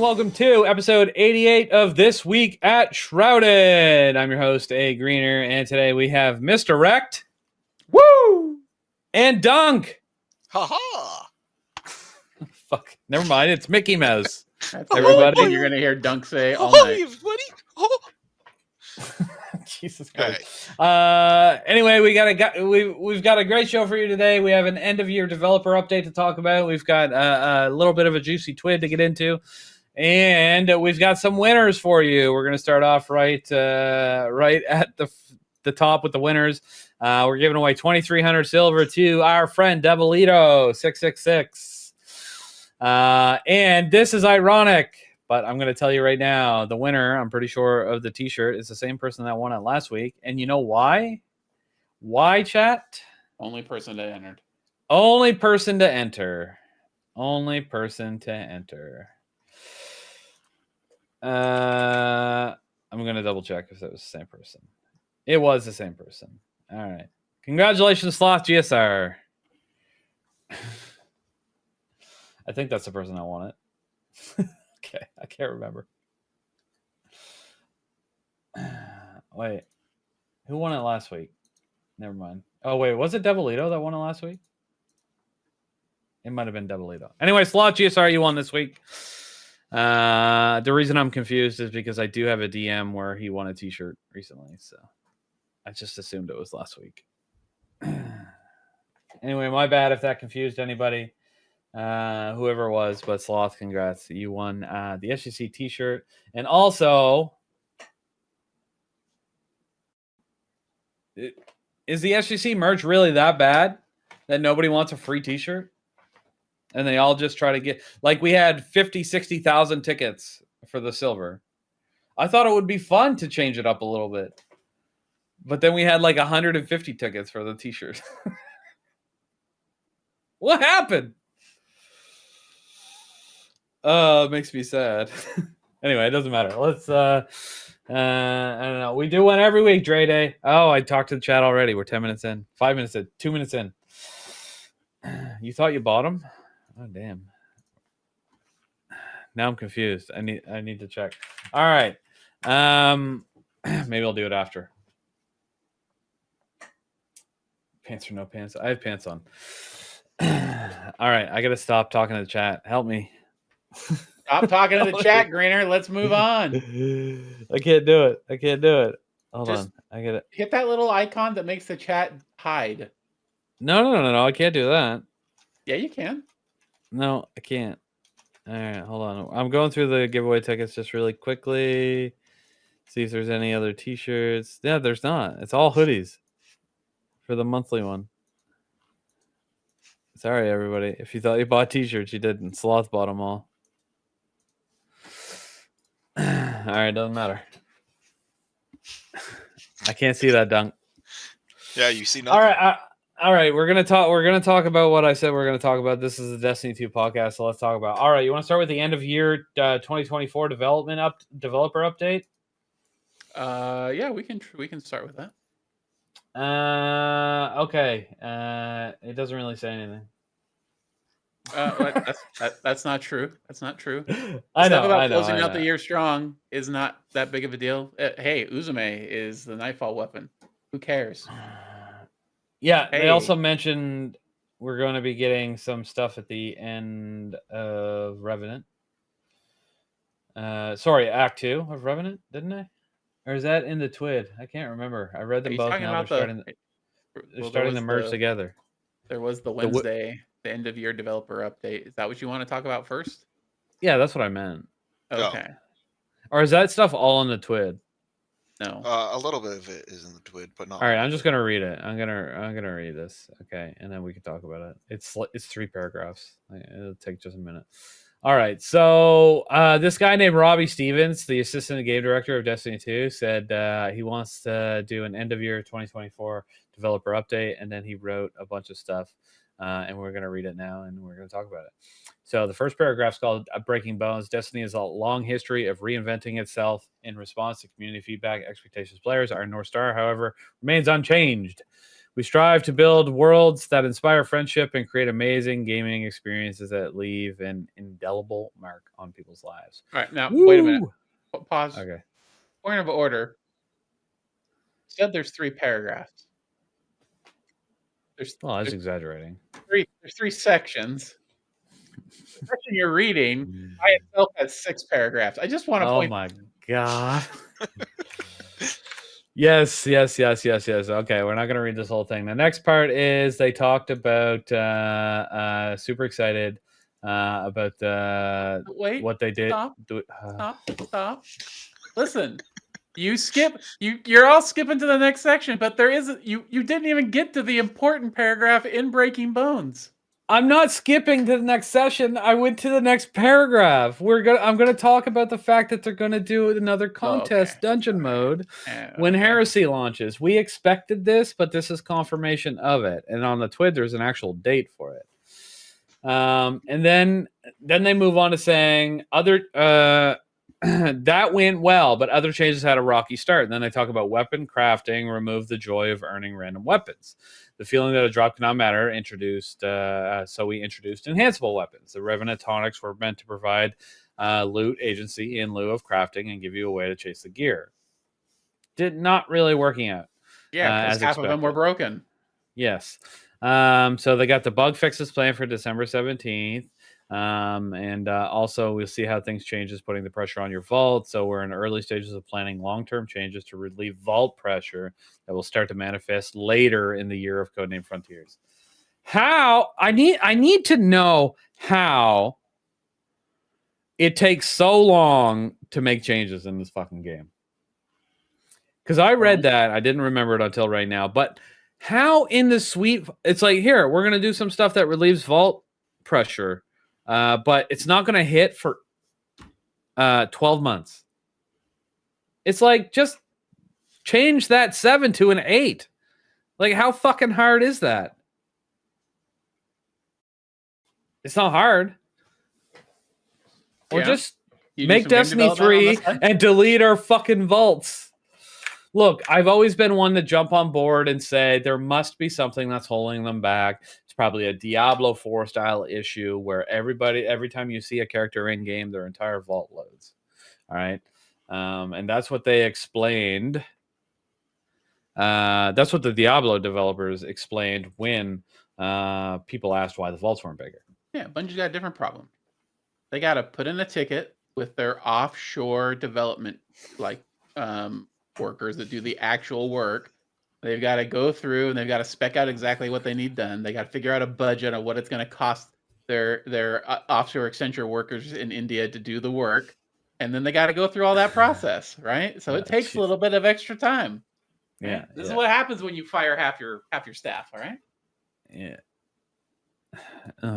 welcome to episode 88 of This Week at Shrouded. I'm your host, A. Greener, and today we have Misdirect, Woo! and Dunk. Ha-ha! Fuck, never mind, it's Mickey Mouse. That's Everybody. everything you're going to hear Dunk say all Oh, night. everybody! Oh. Jesus Christ. Anyway, we've got a great show for you today. We have an end of year developer update to talk about. We've got a little bit of a juicy twid to get into, and we've got some winners for you. We're going to start off right at the top with the winners. We're giving away 2,300 silver to our friend Devilito 666. And this is ironic, but I'm going to tell you right now, the winner, I'm pretty sure, of the t-shirt is the same person that won it last week. And you know why? Why, chat? Only person that entered. Only person to enter. Only person to enter. I'm going to double check if it was the same person. It was the same person. All right. Congratulations, SlothGSR. I think that's the person that won it. Okay, I can't remember. Wait, who won it last week? Never mind. Oh, wait, was it Devilito that won it last week? It might have been Devilito. Anyway, SlothGSR, you won this week. The reason I'm confused is because I do have a DM where he won a t-shirt recently, so I just assumed it was last week. Anyway, my bad if that confused anybody. Whoever it was, but Sloth, congrats. You won the SGC t-shirt. And also, is the SGC merch really that bad that nobody wants a free t-shirt? And they all just try to get, like, we had 50, 60,000 tickets for the silver. I thought it would be fun to change it up a little bit. But then we had like 150 tickets for the t-shirt. What happened? It makes me sad. Anyway, it doesn't matter. Let's I don't know. We do one every week, Dre Day. Oh, I talked to the chat already. We're 10 minutes in, 5 minutes in, 2 minutes in. You thought you bought them? Oh, damn. Now I'm confused. I need to check. All right. Maybe I'll do it after. Pants or no pants? I have pants on. All right, I gotta stop talking to the chat. Help me. Stop talking to the chat, Greener. Let's move on. I can't do it. Hold on. I gotta hit that little icon that makes the chat hide. No. I can't do that. Yeah, you can. No, I can't. All right, hold on. I'm going through the giveaway tickets just really quickly. See if there's any other t-shirts. Yeah, there's not. It's all hoodies for the monthly one. Sorry, everybody. If you thought you bought t-shirts, you didn't. Sloth bought them all. All right, doesn't matter. I can't see that, Dunk. Yeah, you see nothing. All right. We're gonna talk about what I said we're gonna talk about. This is a Destiny 2 podcast, so let's talk about. All right, you want to start with the end of year 2024 developer update? Yeah, we can start with that. Okay. It doesn't really say anything. That's not true. That's not true. I know. Closing out the year strong is not that big of a deal. Hey, Uzume is the Nightfall weapon. Who cares? Yeah, hey. They also mentioned we're going to be getting some stuff at the end of Revenant. Sorry, Act 2 of Revenant, didn't I? Or is that in the TWID? I can't remember. I read them both. Now they're starting to merge together. There was the Wednesday, the end of year developer update. Is that what you want to talk about first? Yeah, that's what I meant. Okay. Oh. Or is that stuff all in the TWID? No. A little bit of it is in the TWID, but not. All right, I'm just gonna read it. I'm gonna read this. Okay, and then we can talk about it. It's 3 paragraphs. It'll take just a minute. All right, so this guy named Robbie Stevens, the assistant game director of Destiny 2, said he wants to do an end of year 2024 developer update, and then he wrote a bunch of stuff, and we're going to read it now, and we're going to talk about it. So the first paragraph is called Breaking Bones. Destiny has a long history of reinventing itself in response to community feedback, expectations of players. Our North Star, however, remains unchanged. We strive to build worlds that inspire friendship and create amazing gaming experiences that leave an indelible mark on people's lives. All right, now wait a minute. Woo! Pause. Okay. Point of order. You said there's 3 paragraphs. Well, I was exaggerating. There's 3 sections. The section you're reading by itself has 6 paragraphs. I just want to point. Oh my god. Yes. Okay, we're not going to read this whole thing. The next part is they talked about super excited about Wait, what they did. Stop. Listen, you're all skipping to the next section, but there isn't. You didn't even get to the important paragraph in Breaking Bones. I'm not skipping to the next session. I went to the next paragraph. I'm gonna talk about the fact that they're gonna do another contest dungeon mode when Heresy launches. We expected this, but this is confirmation of it. And on the Twid, there's an actual date for it. And then they move on to saying other that went well, but other changes had a rocky start. And then they talk about weapon crafting, remove the joy of earning random weapons. The feeling that a drop cannot matter introduced, so we introduced enhanceable weapons. The Revenant tonics were meant to provide loot agency in lieu of crafting and give you a way to chase the gear. Not really working out. Yeah, because half of them were broken. Yes. So they got the bug fixes planned for December 17th. And also we'll see how things changes, putting the pressure on your vault. So we're in early stages of planning long-term changes to relieve vault pressure that will start to manifest later in the year of Codename Frontiers. How I need to know how it takes so long to make changes in this fucking game. Because I read that, I didn't remember it until right now, but how in the suite, it's like, here, we're going to do some stuff that relieves vault pressure, but it's not going to hit for 12 months. It's like, just change that 7 to an 8. Like, how fucking hard is that? It's not hard. Or just make Destiny 3 and delete our fucking vaults. Look, I've always been one to jump on board and say there must be something that's holding them back. It's probably a Diablo 4 style issue where every time you see a character in game, their entire vault loads. All right. And that's what they explained. That's what the Diablo developers explained when people asked why the vaults weren't bigger. Yeah, Bungie's got a different problem. They got to put in a ticket with their offshore development, like, workers that do the actual work. They've got to go through and they've got to spec out exactly what they need done. They got to figure out a budget on what it's going to cost their offshore Accenture workers in India to do the work, and then they got to go through all that process, right? So it takes a little bit of extra time. Right? Yeah, this is what happens when you fire half your staff. All right. Yeah.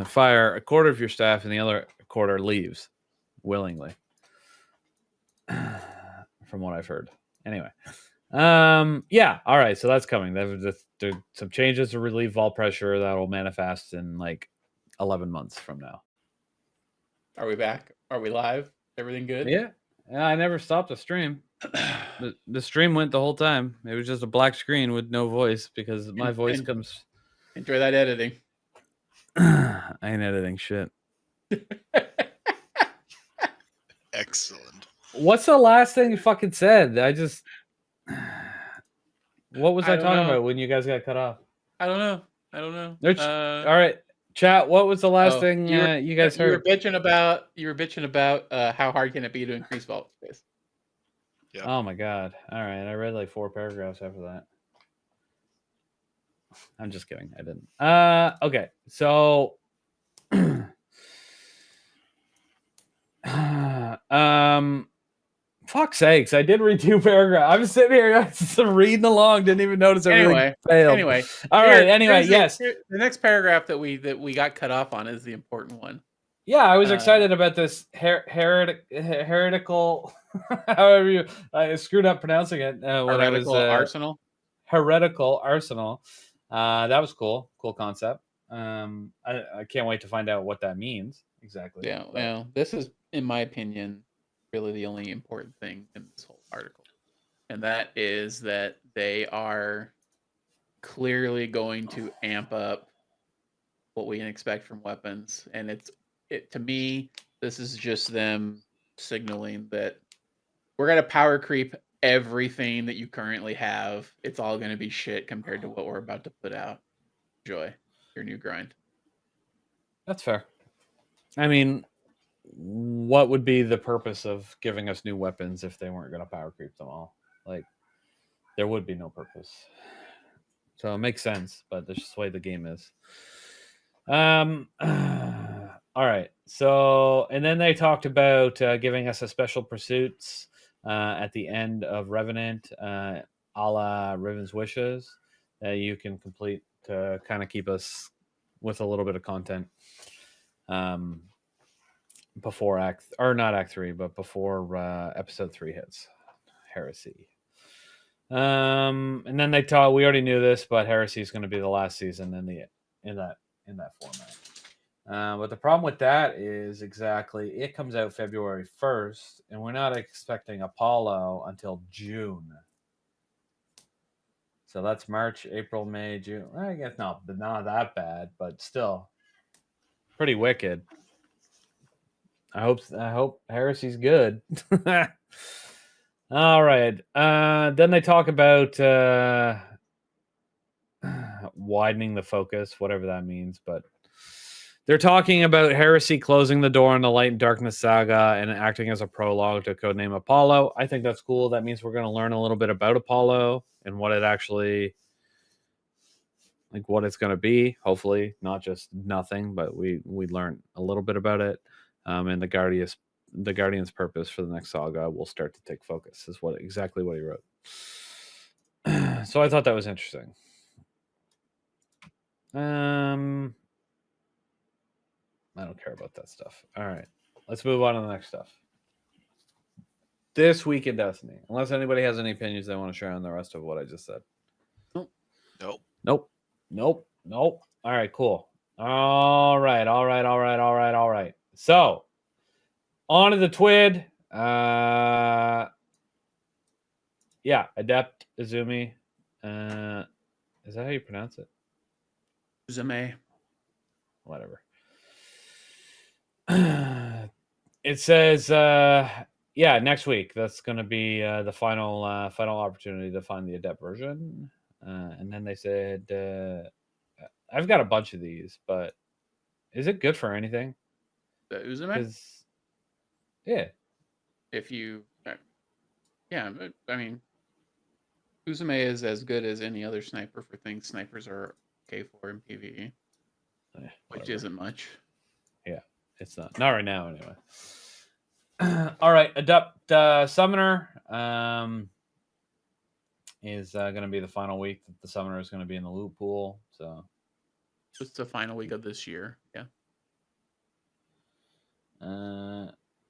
Fire a quarter of your staff, and the other quarter leaves willingly, from what I've heard. Anyway, yeah, all right, so that's coming. There's some changes to relieve vault pressure that will manifest in like 11 months from now. Are we back? Are we live? Everything good? Yeah, I never stopped the stream. The stream went the whole time. It was just a black screen with no voice because my voice comes. Enjoy that editing. I ain't editing shit. Excellent. What's the last thing you fucking said? What was I talking about when you guys got cut off? I don't know. All right, chat. What was the last thing you guys heard? You were bitching about how hard can it be to increase vault space. Yep. Oh my god! All right, I read like 4 paragraphs after that. I'm just kidding. I didn't. Okay, so fuck's sakes, I did read 2 paragraphs. I was sitting here just reading along, didn't even notice everything failed. Anyway, yes. The next paragraph that we got cut off on is the important one. Yeah, I was excited about this heretical, however I screwed up pronouncing it. When I was arsenal. Heretical arsenal. That was cool concept. I can't wait to find out what that means exactly. Yeah, well, this is, in my opinion, really the only important thing in this whole article, and that is that they are clearly going to amp up what we can expect from weapons. And to me, this is just them signaling that we're going to power creep everything that you currently have. It's all going to be shit compared to what we're about to put out. Enjoy your new grind. That's fair. I mean, what would be the purpose of giving us new weapons if they weren't going to power creep them all? Like, there would be no purpose. So it makes sense, but that's just the way the game is. All right. So, and then they talked about giving us a special pursuits at the end of Revenant, a la Riven's Wishes, that you can complete to kind of keep us with a little bit of content before not Act 3, but before Episode 3 hits. Heresy. And then they taught, we already knew this, but Heresy is going to be the last season in that format. But the problem with that is it comes out February 1st, and we're not expecting Apollo until June. So that's March, April, May, June. I guess not that bad, but still pretty wicked. I hope Heresy's good. All right. Then they talk about widening the focus, whatever that means, but they're talking about Heresy closing the door on the Light and Darkness saga and acting as a prologue to Codename Apollo. I think that's cool. That means we're going to learn a little bit about Apollo and what it actually, like what it's going to be. Hopefully, not just nothing, but we learn a little bit about it. And the Guardian's purpose for the next saga will start to take focus. Is exactly what he wrote. So I thought that was interesting. I don't care about that stuff. All right. Let's move on to the next stuff. This week in Destiny. Unless anybody has any opinions they want to share on the rest of what I just said. Nope. All right, cool. All right. So, on to the TWID. Adept Izumi. Is that how you pronounce it? Uzume. Whatever. It says next week that's going to be the final opportunity to find the adept version, and then they said I've got a bunch of these, but is it good for anything? The Uzume? Yeah, if you I mean, Uzume is as good as any other sniper for things snipers are okay for in PvE, which isn't much. Yeah, it's not right now anyway. All right, Adept Summoner is going to be the final week that the Summoner is going to be in the loot pool. So it's the final week of this year. Yeah.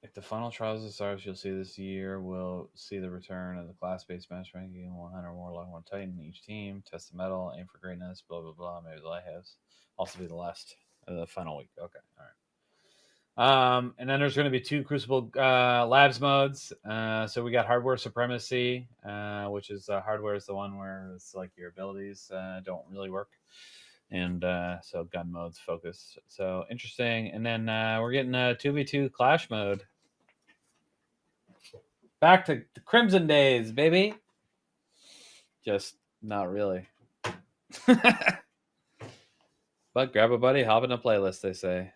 If the final trials of stars you'll see this year will see the return of the class-based matchmaking, 100 Warlock, 1 Titan each team, test the metal, aim for greatness, blah, blah, blah. Maybe the Lighthouse. Also be the last the final week. Okay, all right. And then there's going to be 2 Crucible Labs modes. So we got Hardware Supremacy, which is hardware is the one where it's like your abilities don't really work. And so gun modes focus. So interesting. And then we're getting a 2v2 clash mode. Back to the Crimson days, baby. Just not really. But grab a buddy, hop in a playlist, they say.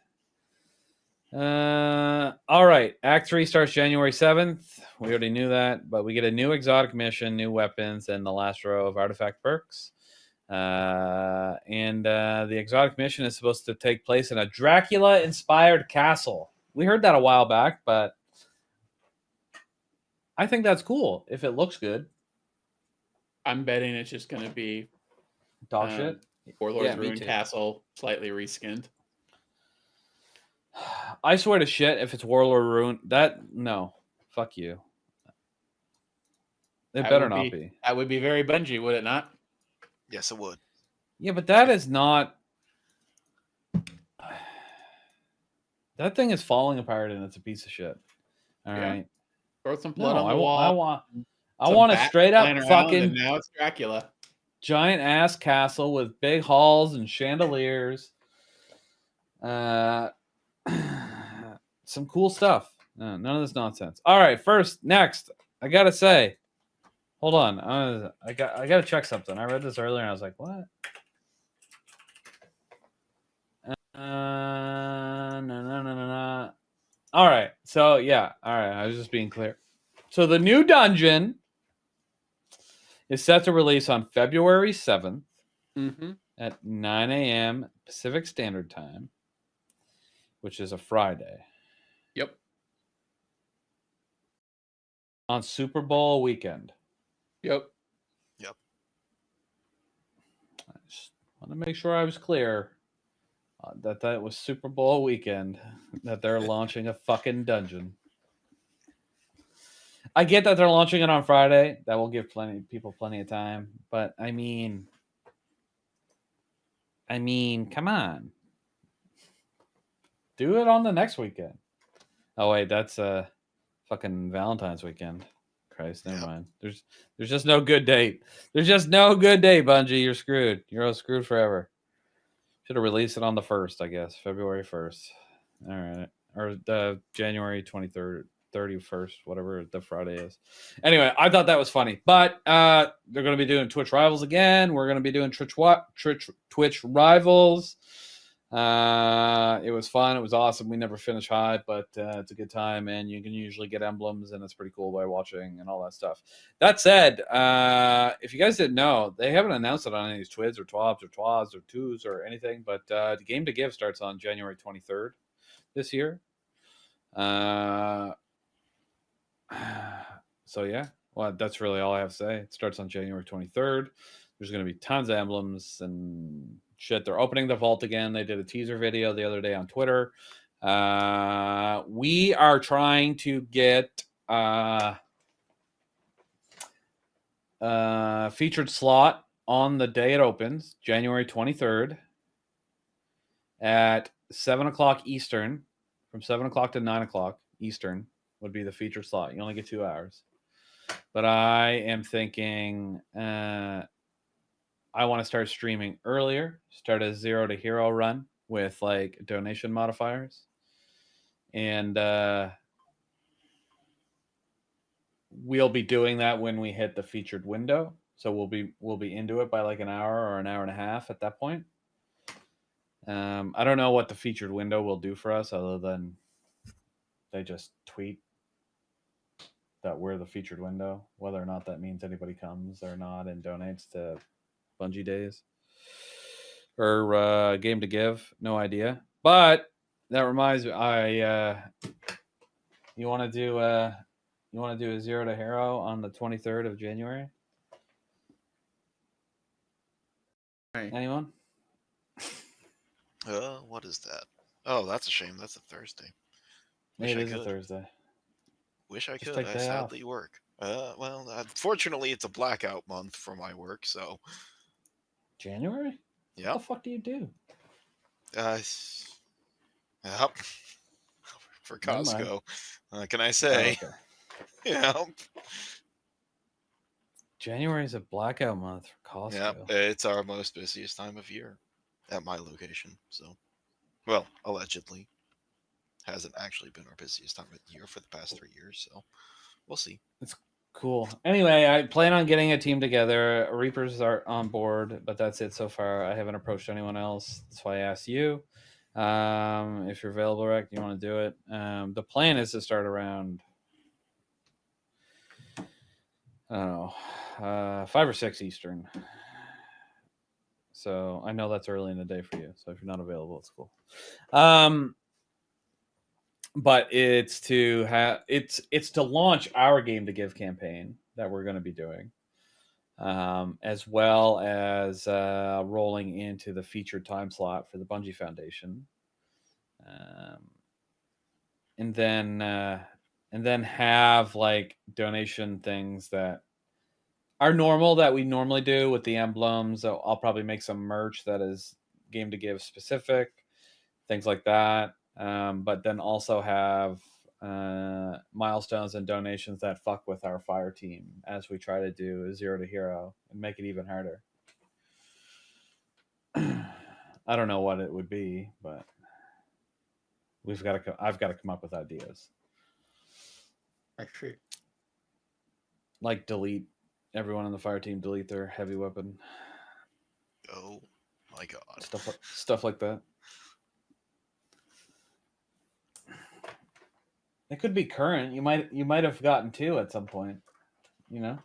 All right. Act 3 starts January 7th. We already knew that, but we get a new exotic mission, new weapons, and the last row of artifact perks. And the exotic mission is supposed to take place in a Dracula-inspired castle. We heard that a while back, but I think that's cool if it looks good. I'm betting it's just going to be dog shit. Warlord's Ruined Castle, slightly reskinned. I swear to shit, if it's Warlord Ruined, no, fuck you. It better not be. That would be very Bungie, would it not? Yes, it would. Yeah, but that is not. That thing is falling apart and it's a piece of shit. All right. Throw some blood on the wall. I want a straight up fucking. And now it's Dracula. giant ass castle with big halls and chandeliers. Some cool stuff. None of this nonsense. All right, next, I gotta say, hold on. I gotta check something. I read this earlier and I was like, what? No. All right. So yeah. All right. I was just being clear. So the new dungeon is set to release on February 7th at 9 a.m. Pacific Standard Time, which is a Friday. Yep. On Super Bowl weekend. Yep. I just want to make sure I was clear that was Super Bowl weekend, that they're launching a fucking dungeon. I get that they're launching it on Friday. That will give people plenty of time. But I mean, come on. Do it on the next weekend. Oh wait, that's fucking Valentine's weekend. Christ, never mind. There's just no good date. There's just no good date, Bungie. You're screwed. You're all screwed forever. Should have released it on the 1st, I guess. February 1st. All right. Or the January 23rd, 31st, whatever the Friday is. Anyway, I thought that was funny. But they're going to be doing Twitch Rivals again. We're going to be doing Twitch Rivals. It was fun. It was awesome. We never finish high, but it's a good time, and you can usually get emblems, and it's pretty cool by watching and all that stuff. That said, if you guys didn't know, they haven't announced it on any of these TWIDs or TWABs or TWAS or TWOs or anything, but the Game to Give starts on January 23rd this year. So yeah, well, that's really all I have to say. It starts on January 23rd. There's going to be tons of emblems and shit. They're opening the vault again. They did a teaser video the other day on Twitter. We are trying to get featured slot on the day it opens, January 23rd at 7 o'clock Eastern. From 7 o'clock to 9 o'clock Eastern would be the featured slot. You only get 2 hours. But I am thinking I want to start streaming earlier, start a 0 to hero run with like donation modifiers. And we'll be doing that when we hit the featured window. So we'll be into it by like an hour or an hour and a half at that point. I don't know what the featured window will do for us other than they just tweet that we're the featured window, whether or not that means anybody comes or not and donates to Bungie Days or Game to Give. No idea. But that reminds me, you want to do a 0 to hero on the 23rd of January? Right. Anyone? What is that? Oh, that's a shame. That's a Thursday. It is a Thursday. Wish I Just could. take I day sadly work. Well, unfortunately, it's a blackout month for my work, so. January? Yeah. What the fuck do you do? Yep. For Never mind. Costco. Can I say? Oh, okay. Yeah. January is a blackout month for Costco. Yeah, it's our most busiest time of year at my location. So, well, allegedly, hasn't actually been our busiest time of year for the past 3 years. So, we'll see. It's cool. Anyway, I plan on getting a team together. Reapers are on board, but that's it so far. I haven't approached anyone else. That's why I asked you. If you're available, Rick, you want to do it. The plan is to start around, I don't know, 5 or 6 Eastern. So I know that's early in the day for you. So if you're not available, it's cool. But it's to launch our Game to Give campaign that we're going to be doing, as well as rolling into the featured time slot for the Bungie Foundation, and then have like donation things that are normal that we normally do with the emblems. So I'll probably make some merch that is Game to Give specific, things like that. But then also have milestones and donations that fuck with our fire team as we try to do a 0 to hero and make it even harder. I don't know what it would be, but I've got to come up with ideas. Actually, Like delete everyone on the fire team, delete their heavy weapon, Oh my god. stuff like that. It could be current. You might have gotten 2 at some point. You know,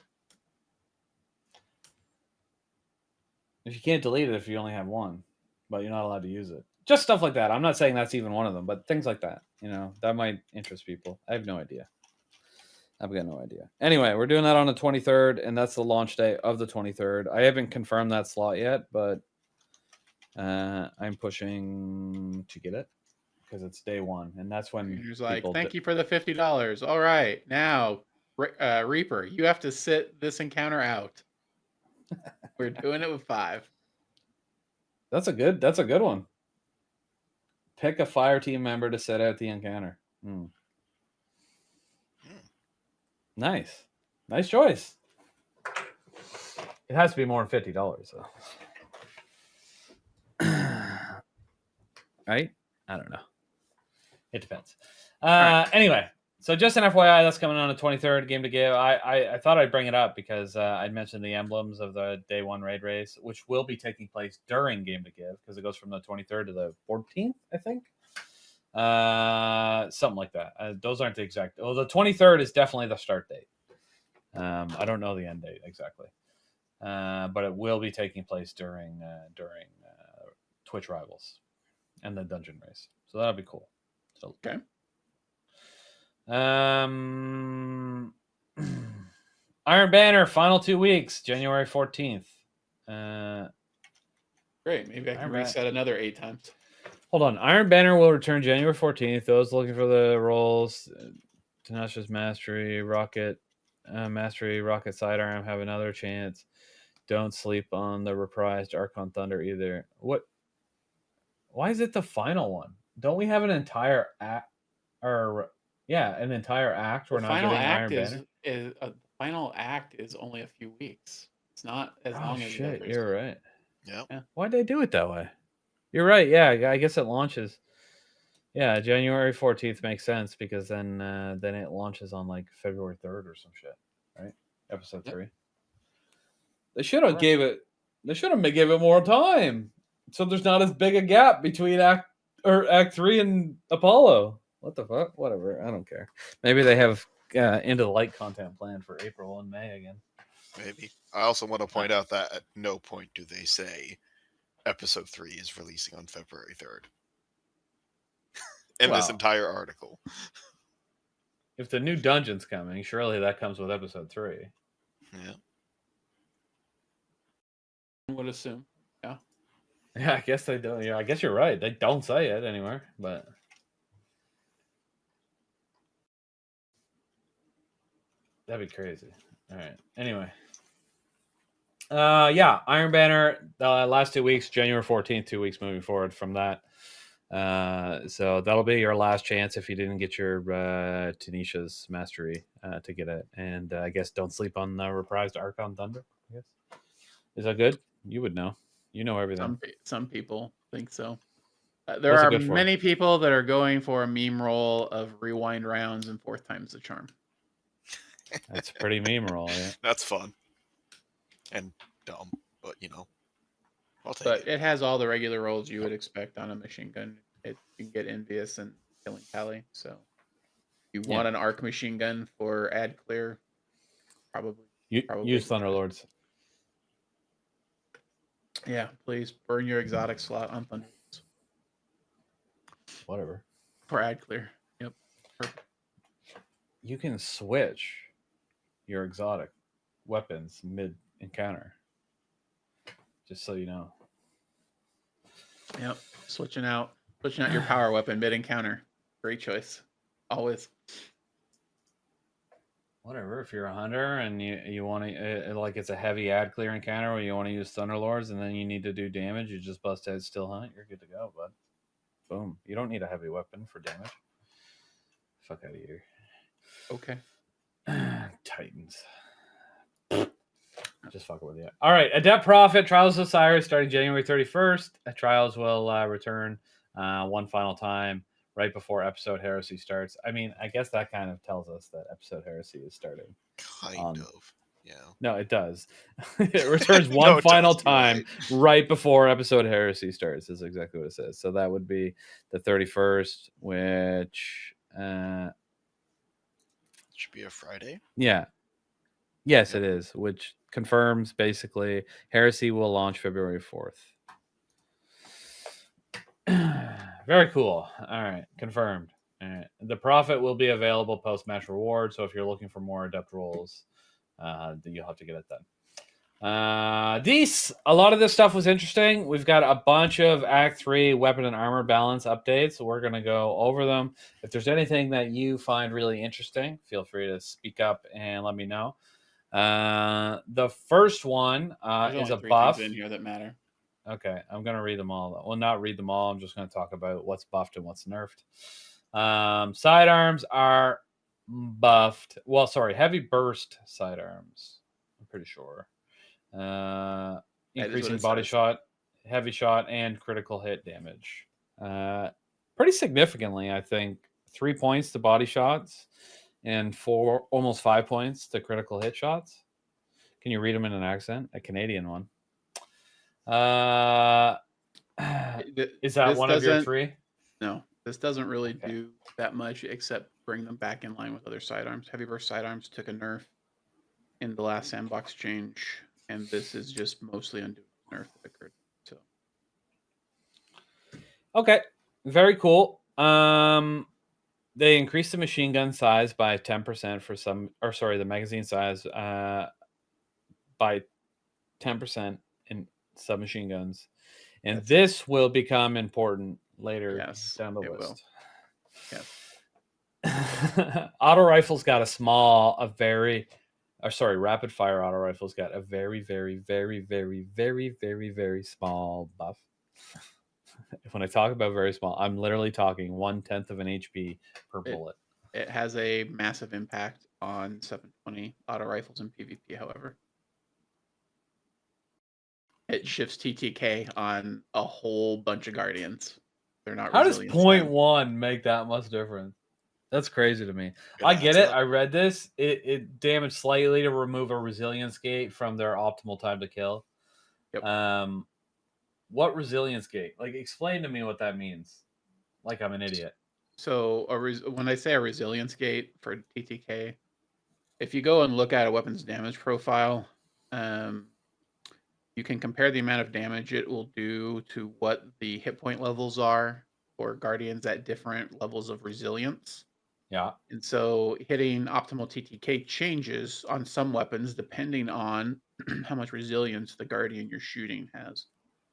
if you can't delete it if you only have 1, but you're not allowed to use it. Just stuff like that. I'm not saying that's even one of them, but things like that. You know, that might interest people. I have no idea. I've got no idea. Anyway, we're doing that on the 23rd, and that's the launch day of the 23rd. I haven't confirmed that slot yet, but I'm pushing to get it because it's day 1, and that's when he's like, "Thank you for the $50. All right, now, Reaper, you have to sit this encounter out. We're doing it with 5." That's a good one. Pick a fire team member to sit out the encounter. Nice choice. It has to be more than $50 though. Right? I don't know. It depends. Right. Anyway, so just an FYI, that's coming on the 23rd. Game to give. I thought I'd bring it up because I'd mentioned the emblems of the day 1 raid race, which will be taking place during Game to Give because it goes from the 23rd to the 14th, I think. Something like that. Those aren't the exact. Well, the 23rd is definitely the start date. I don't know the end date exactly, but it will be taking place during Twitch Rivals and the dungeon race. So that'll be cool. So Okay. Iron Banner final 2 weeks, January 14th. Great. Maybe I can reset another 8 times. Hold on. Iron Banner will return January 14th. Those looking for the roles, Tenacious Mastery, Rocket Sidearm have another chance. Don't sleep on the reprised Archon Thunder either. What? Why is it the final one? Don't we have an entire act? Or an entire act. We're not getting Iron Banner. The final act is only a few weeks. It's not as long as the others. You're You're right. Yep. Yeah. Why'd they do it that way? You're right. Yeah, I guess it launches. Yeah, January 14th makes sense because then it launches on like February 3rd or some shit, right? Episode 3. They should have gave it. They should have give it more time, so there's not as big a gap between Act 3 and Apollo. What the fuck? Whatever. I don't care. Maybe they have Into the Light content planned for April and May again. Maybe. I also want to point out that at no point do they say Episode 3 is releasing on February 3rd. In this entire article. If the new dungeon's coming, surely that comes with Episode 3. Yeah. I would assume. Yeah. Yeah, I guess they don't. Yeah, I guess you're right. They don't say it anywhere, but that'd be crazy. All right. Anyway. Iron Banner, last 2 weeks, January 14th, 2 weeks moving forward from that. So that'll be your last chance if you didn't get your Tanisha's Mastery to get it. And I guess don't sleep on the reprised Archon Thunder, I guess. Is that good? You would know. You know everything. Some people think so. There are many people that are going for a meme roll of rewind rounds and 4th time's the charm. That's a pretty meme roll, yeah. That's fun. And dumb, but I'll take it. But it has all the regular rolls you would expect on a machine gun. You can get Envious and Killing Tally. So you want an arc machine gun for ad clear, probably use Thunderlords. Yeah, please burn your exotic slot on Thunderlords. Whatever. For ad clear. Yep. Perfect. You can switch your exotic weapons mid encounter. Just so you know. Yep. Switching out your power weapon mid encounter. Great choice. Always. Whatever. If you're a hunter and you want to like it's a heavy ad clear encounter where you want to use Thunderlords and then you need to do damage, you just bust head still hunt. You're good to go, bud. Boom. You don't need a heavy weapon for damage. Fuck out of here. Okay. Titans. Just fucking with you. All right, Adept Prophet Trials of Osiris starting January 31st. Trials will return one final time right before Episode Heresy starts. I mean, I guess that kind of tells us that Episode Heresy is starting. Kind of. Yeah. No, it does. It returns No, one it final does, you're time right before Episode Heresy starts. Is exactly what it says. So that would be the 31st, which Should be a Friday. yeah. Yes, Yep. it is, which confirms basically Heresy will launch February 4th. Very cool. All right, confirmed. All right. The Prophet will be available post-match reward, so if you're looking for more adept rolls, you'll have to get it then. A lot of this stuff was interesting. We've got a bunch of Act 3 weapon and armor balance updates. So we're going to go over them. If there's anything that you find really interesting, feel free to speak up and let me know. The first one There's is a only 3 buff. things in here that matter. Okay, I'm going to read them all. Well, not read them all. I'm just going to talk about what's buffed and what's nerfed. Sidearms are buffed. Well, sorry, heavy burst sidearms. I'm pretty sure. Increasing body shot, heavy shot, and critical hit damage. Pretty significantly, I think. 3 points to body shots and almost 5 points to critical hit shots. Can you read them in an accent? A Canadian one. Is that one of your 3? No, this doesn't really do that much except bring them back in line with other sidearms. Heavy burst sidearms took a nerf in the last sandbox change, and this is just mostly undoing the nerf that occurred. So, okay, very cool. They increased the machine gun size by 10% for some, or sorry, the magazine size by 10% in submachine guns. And this will become important later down the list. Yes. Auto rifles got rapid fire auto rifles got a very, very, very, very, very, very, very small buff. When I talk about very small, I'm literally talking 1/10 of an HP per bullet. It has a massive impact on 720 auto rifles in PvP, however. It shifts TTK on a whole bunch of Guardians. They're not How does resilient. 0.1 make that much difference? That's crazy to me. I get it. I read this. It damaged slightly to remove a resilience gate from their optimal time to kill. Yep. What resilience gate? Like, explain to me what that means. Like I'm an idiot. So when I say a resilience gate for TTK, if you go and look at a weapon's damage profile, you can compare the amount of damage it will do to what the hit point levels are for Guardians at different levels of resilience. Yeah. And so hitting optimal TTK changes on some weapons depending on how much resilience the Guardian you're shooting has.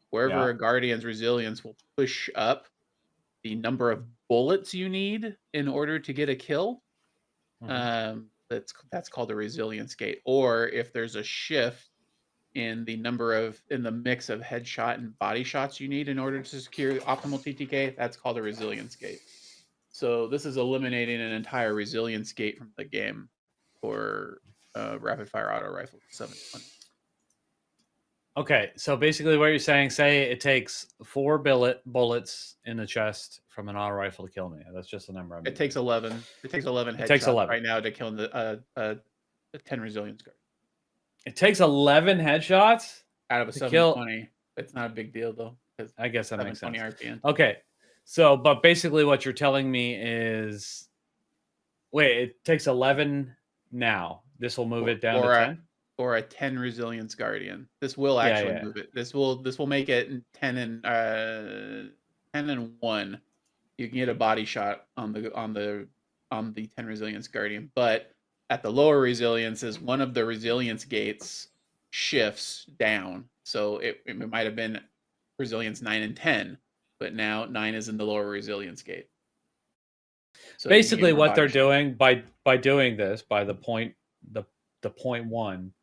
Wherever a Guardian's resilience will push up the number of bullets you need in order to get a kill, that's called a resilience gate. Or if there's a shift in the mix of headshot and body shots you need in order to secure optimal TTK, that's called a resilience gate. So this is eliminating an entire resilience gate from the game for rapid fire auto rifle 720. Okay, so basically what you're saying, say it takes 4 bullets in the chest from an auto rifle to kill me. That's just the number I'm It takes 11. It takes 11 headshots. It takes 11 right now to kill the 10 resilience guard. It takes 11 headshots out of a 720. It's not a big deal though. I guess that makes sense. RPN. Okay, so but basically what you're telling me is, wait, it takes 11 now. This will move it down to 10. Or a 10 resilience guardian. This will actually move it. This will make it 10 and 1. You can get a body shot on the 10 resilience guardian, but at the lower resiliences, one of the resilience gates shifts down. So it might have been resilience 9 and 10, but now 9 is in the lower resilience gate. So basically what they're doing by doing this, by the 0.1,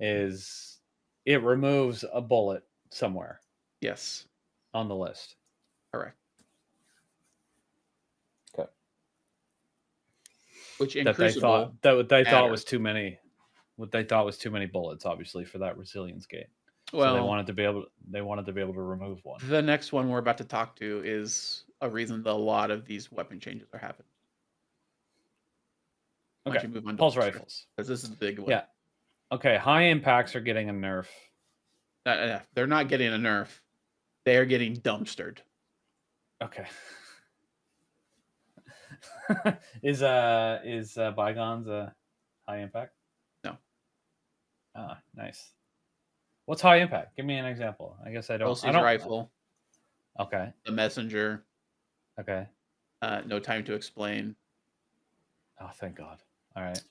is it removes a bullet somewhere. Yes. On the list. Correct. Okay. Which in that Crucible they thought was too many. what they thought was too many bullets, obviously, for that resilience gate. Well, so they wanted to be able to remove one. The next one we're about to talk to is a reason that a lot of these weapon changes are happening. Once Okay, you move on to pulse rifles. because this is the big one. Yeah. Okay, high impacts are getting a nerf. They're not getting a nerf. They are getting dumpstered. Okay. is Bygones a high impact? No. Ah, nice. What's high impact? Give me an example. I guess I don't. Pulse's rifle. Okay. The messenger. Okay. No time to explain. Oh, thank God. All right.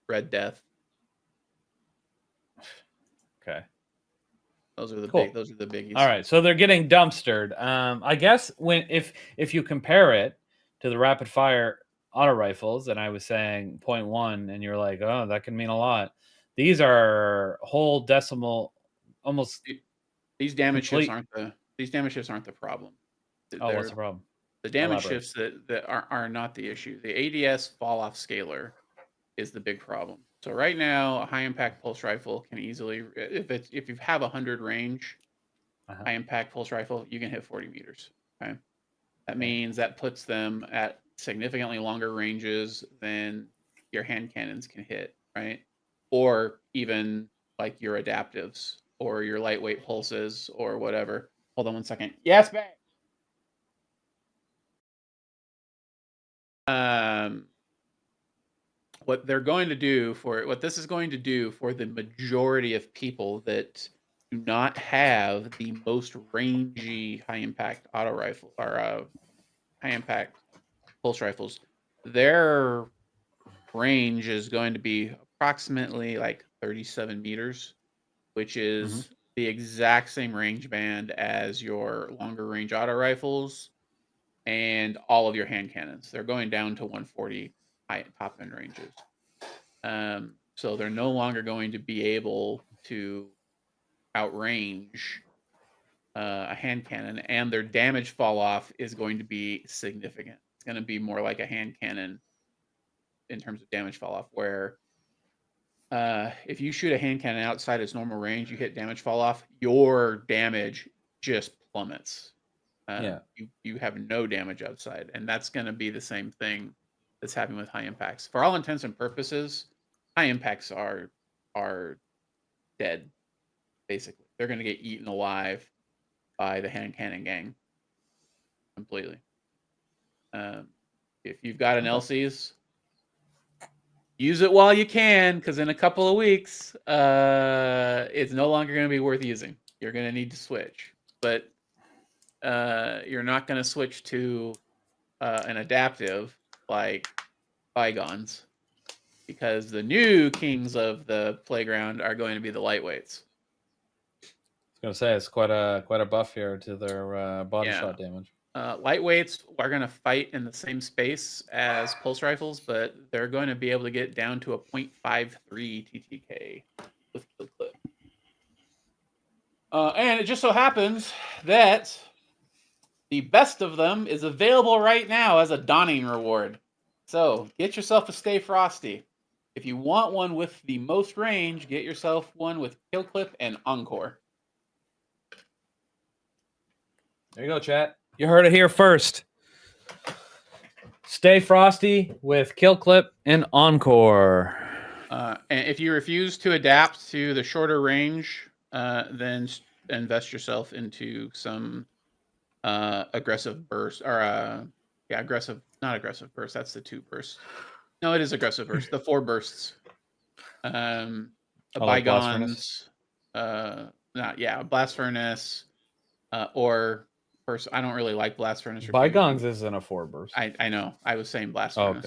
Red Death. Okay. Those are the Cool. those are the biggies. All right, so they're getting dumpstered. I guess if you compare it to the rapid fire auto rifles, and I was saying 0.1, and you're like, oh, that can mean a lot. These are whole decimal, almost. These damage shifts aren't the problem. Oh, what's the problem? The damage shifts that are not the issue. The ADS fall off scalar is the big problem. So right now, a high impact pulse rifle can easily, if you have 100 range, high impact pulse rifle, you can hit 40 meters. Okay, that means that puts them at significantly longer ranges than your hand cannons can hit, right? Or even like your adaptives or your lightweight pulses or whatever. Hold on one second. Yes, babe. What this is going to do for the majority of people that do not have the most rangy high impact auto rifle or high impact pulse rifles, their range is going to be approximately like 37 meters, which is the exact same range band as your longer range auto rifles and all of your hand cannons. They're going down to 140 high top end ranges. So they're no longer going to be able to outrange a hand cannon, and their damage fall off is going to be significant. It's going to be more like a hand cannon in terms of damage fall off, where if you shoot a hand cannon outside its normal range, you hit damage fall off, your damage just plummets. You have no damage outside, and that's going to be the same thing that's happening with high impacts. For all intents and purposes, high impacts are dead. Basically, they're going to get eaten alive by the hand cannon gang completely. If you've got an LCs, use it while you can, because in a couple of weeks, it's no longer going to be worth using. You're going to need to switch, but you're not going to switch to an adaptive like Bygones, because the new kings of the playground are going to be the lightweights. I was going to say, it's quite a buff here to their body shot damage. Lightweights are going to fight in the same space as pulse rifles, but they're going to be able to get down to a 0.53 TTK with kill clip. And it just so happens that the best of them is available right now as a donning reward. So get yourself a Stay Frosty. If you want one with the most range, get yourself one with kill clip and encore. There you go, chat. You heard it here first. Stay Frosty with kill clip and encore. And if you refuse to adapt to the shorter range, then invest yourself into some aggressive burst, or aggressive, not aggressive burst. That's the 2 bursts. No, it is aggressive burst. The 4 bursts. Bygones. Blast furnace. Or first, I don't really like blast furnace. Bygones isn't a 4 burst. I know. I was saying blast furnace.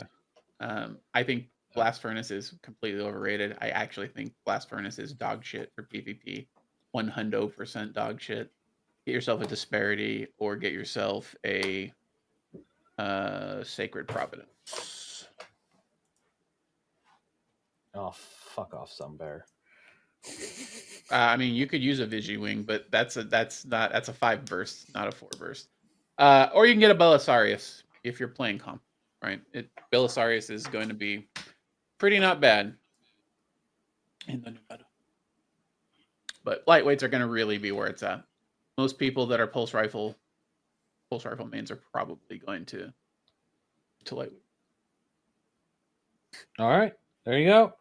Okay. I think blast furnace is completely overrated. I actually think blast furnace is dog shit for PvP. 100% dog shit. Get yourself a disparity, or get yourself a sacred providence. Oh, fuck off, Sunbear. I mean, you could use a Vigi-Wing, but that's a 5 burst, not a 4 burst. Or you can get a Belisarius if you're playing comp, right? Belisarius is going to be pretty not bad in the new meta. But lightweights are going to really be where it's at. Most people that are pulse rifle mains are probably going to lightweight. All right, there you go.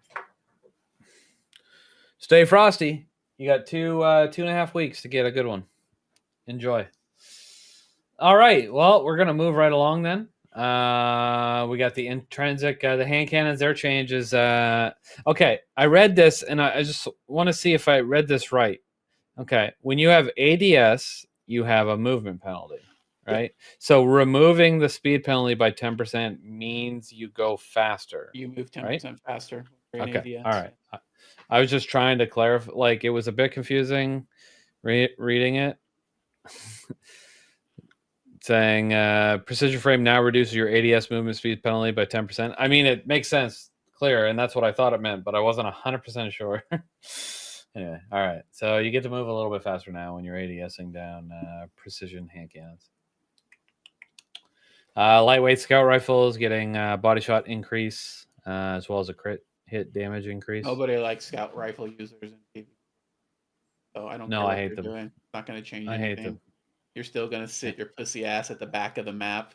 Stay frosty. You got 2.5 weeks to get a good one. Enjoy. All right. Well, we're gonna move right along then. We got the intrinsic, the hand cannons. Their changes. Okay, I read this, and I just want to see if I read this right. Okay, when you have ADS, you have a movement penalty, right? So removing the speed penalty by 10% means you go faster. You move 10% right? faster. Okay. All right. I was just trying to clarify. Like, it was a bit confusing reading it. Saying precision frame now reduces your ADS movement speed penalty by 10%. I mean, it makes sense, clear, and that's what I thought it meant, but I wasn't 100% sure. Anyway, all right. So you get to move a little bit faster now when you're ADSing down precision hand cannons. Lightweight scout rifles getting body shot increase as well as a crit hit damage increase. Nobody likes scout rifle users in PvP. So I don't care what they're doing. It's not going to change anything. I hate them. You're still going to sit your pussy ass at the back of the map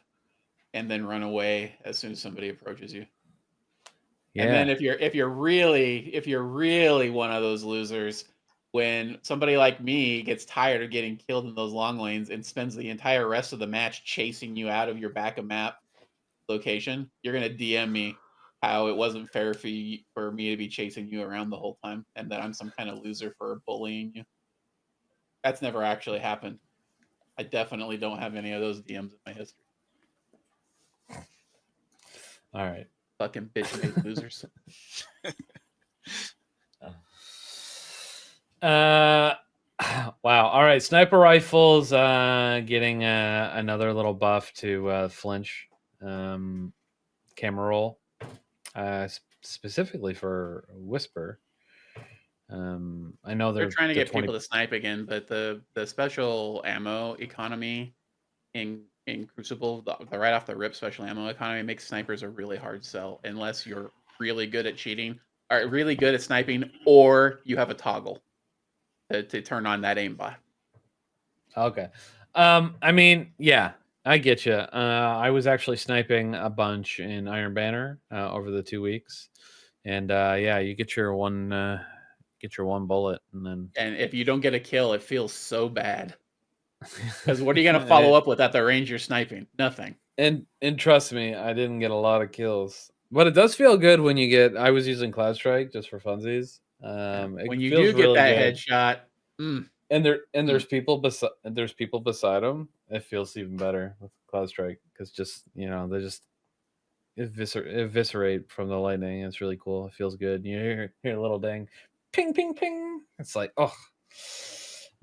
and then run away as soon as somebody approaches you. Yeah. And then if you're really one of those losers, when somebody like me gets tired of getting killed in those long lanes and spends the entire rest of the match chasing you out of your back of map location, you're going to DM me how it wasn't fair for me to be chasing you around the whole time and that I'm some kind of loser for bullying you. That's never actually happened. I definitely don't have any of those DMs in my history. All right. Fucking bitch-made losers. Wow. All right. Sniper rifles getting another little buff to flinch camera roll, specifically for Whisper. I know they're trying to get people to snipe again, but the special ammo economy in Crucible, the right off the rip special ammo economy makes snipers a really hard sell unless you're really good at cheating, or really good at sniping, or you have a toggle to turn on that aimbot. Okay. I mean, yeah, I get you. I was actually sniping a bunch in Iron Banner over the 2 weeks, and yeah, you get your one bullet, and if you don't get a kill, it feels so bad. Because what are you going to follow up with at the range you're sniping? Nothing. And trust me, I didn't get a lot of kills, but it does feel good when you get. I was using Cloud Strike just for funsies. When you do get that headshot, and there's people beside them, it feels even better with Cloud Strike because just they just eviscerate from the lightning. It's really cool. It feels good. You hear a little ding, ping, ping, ping. It's like, oh.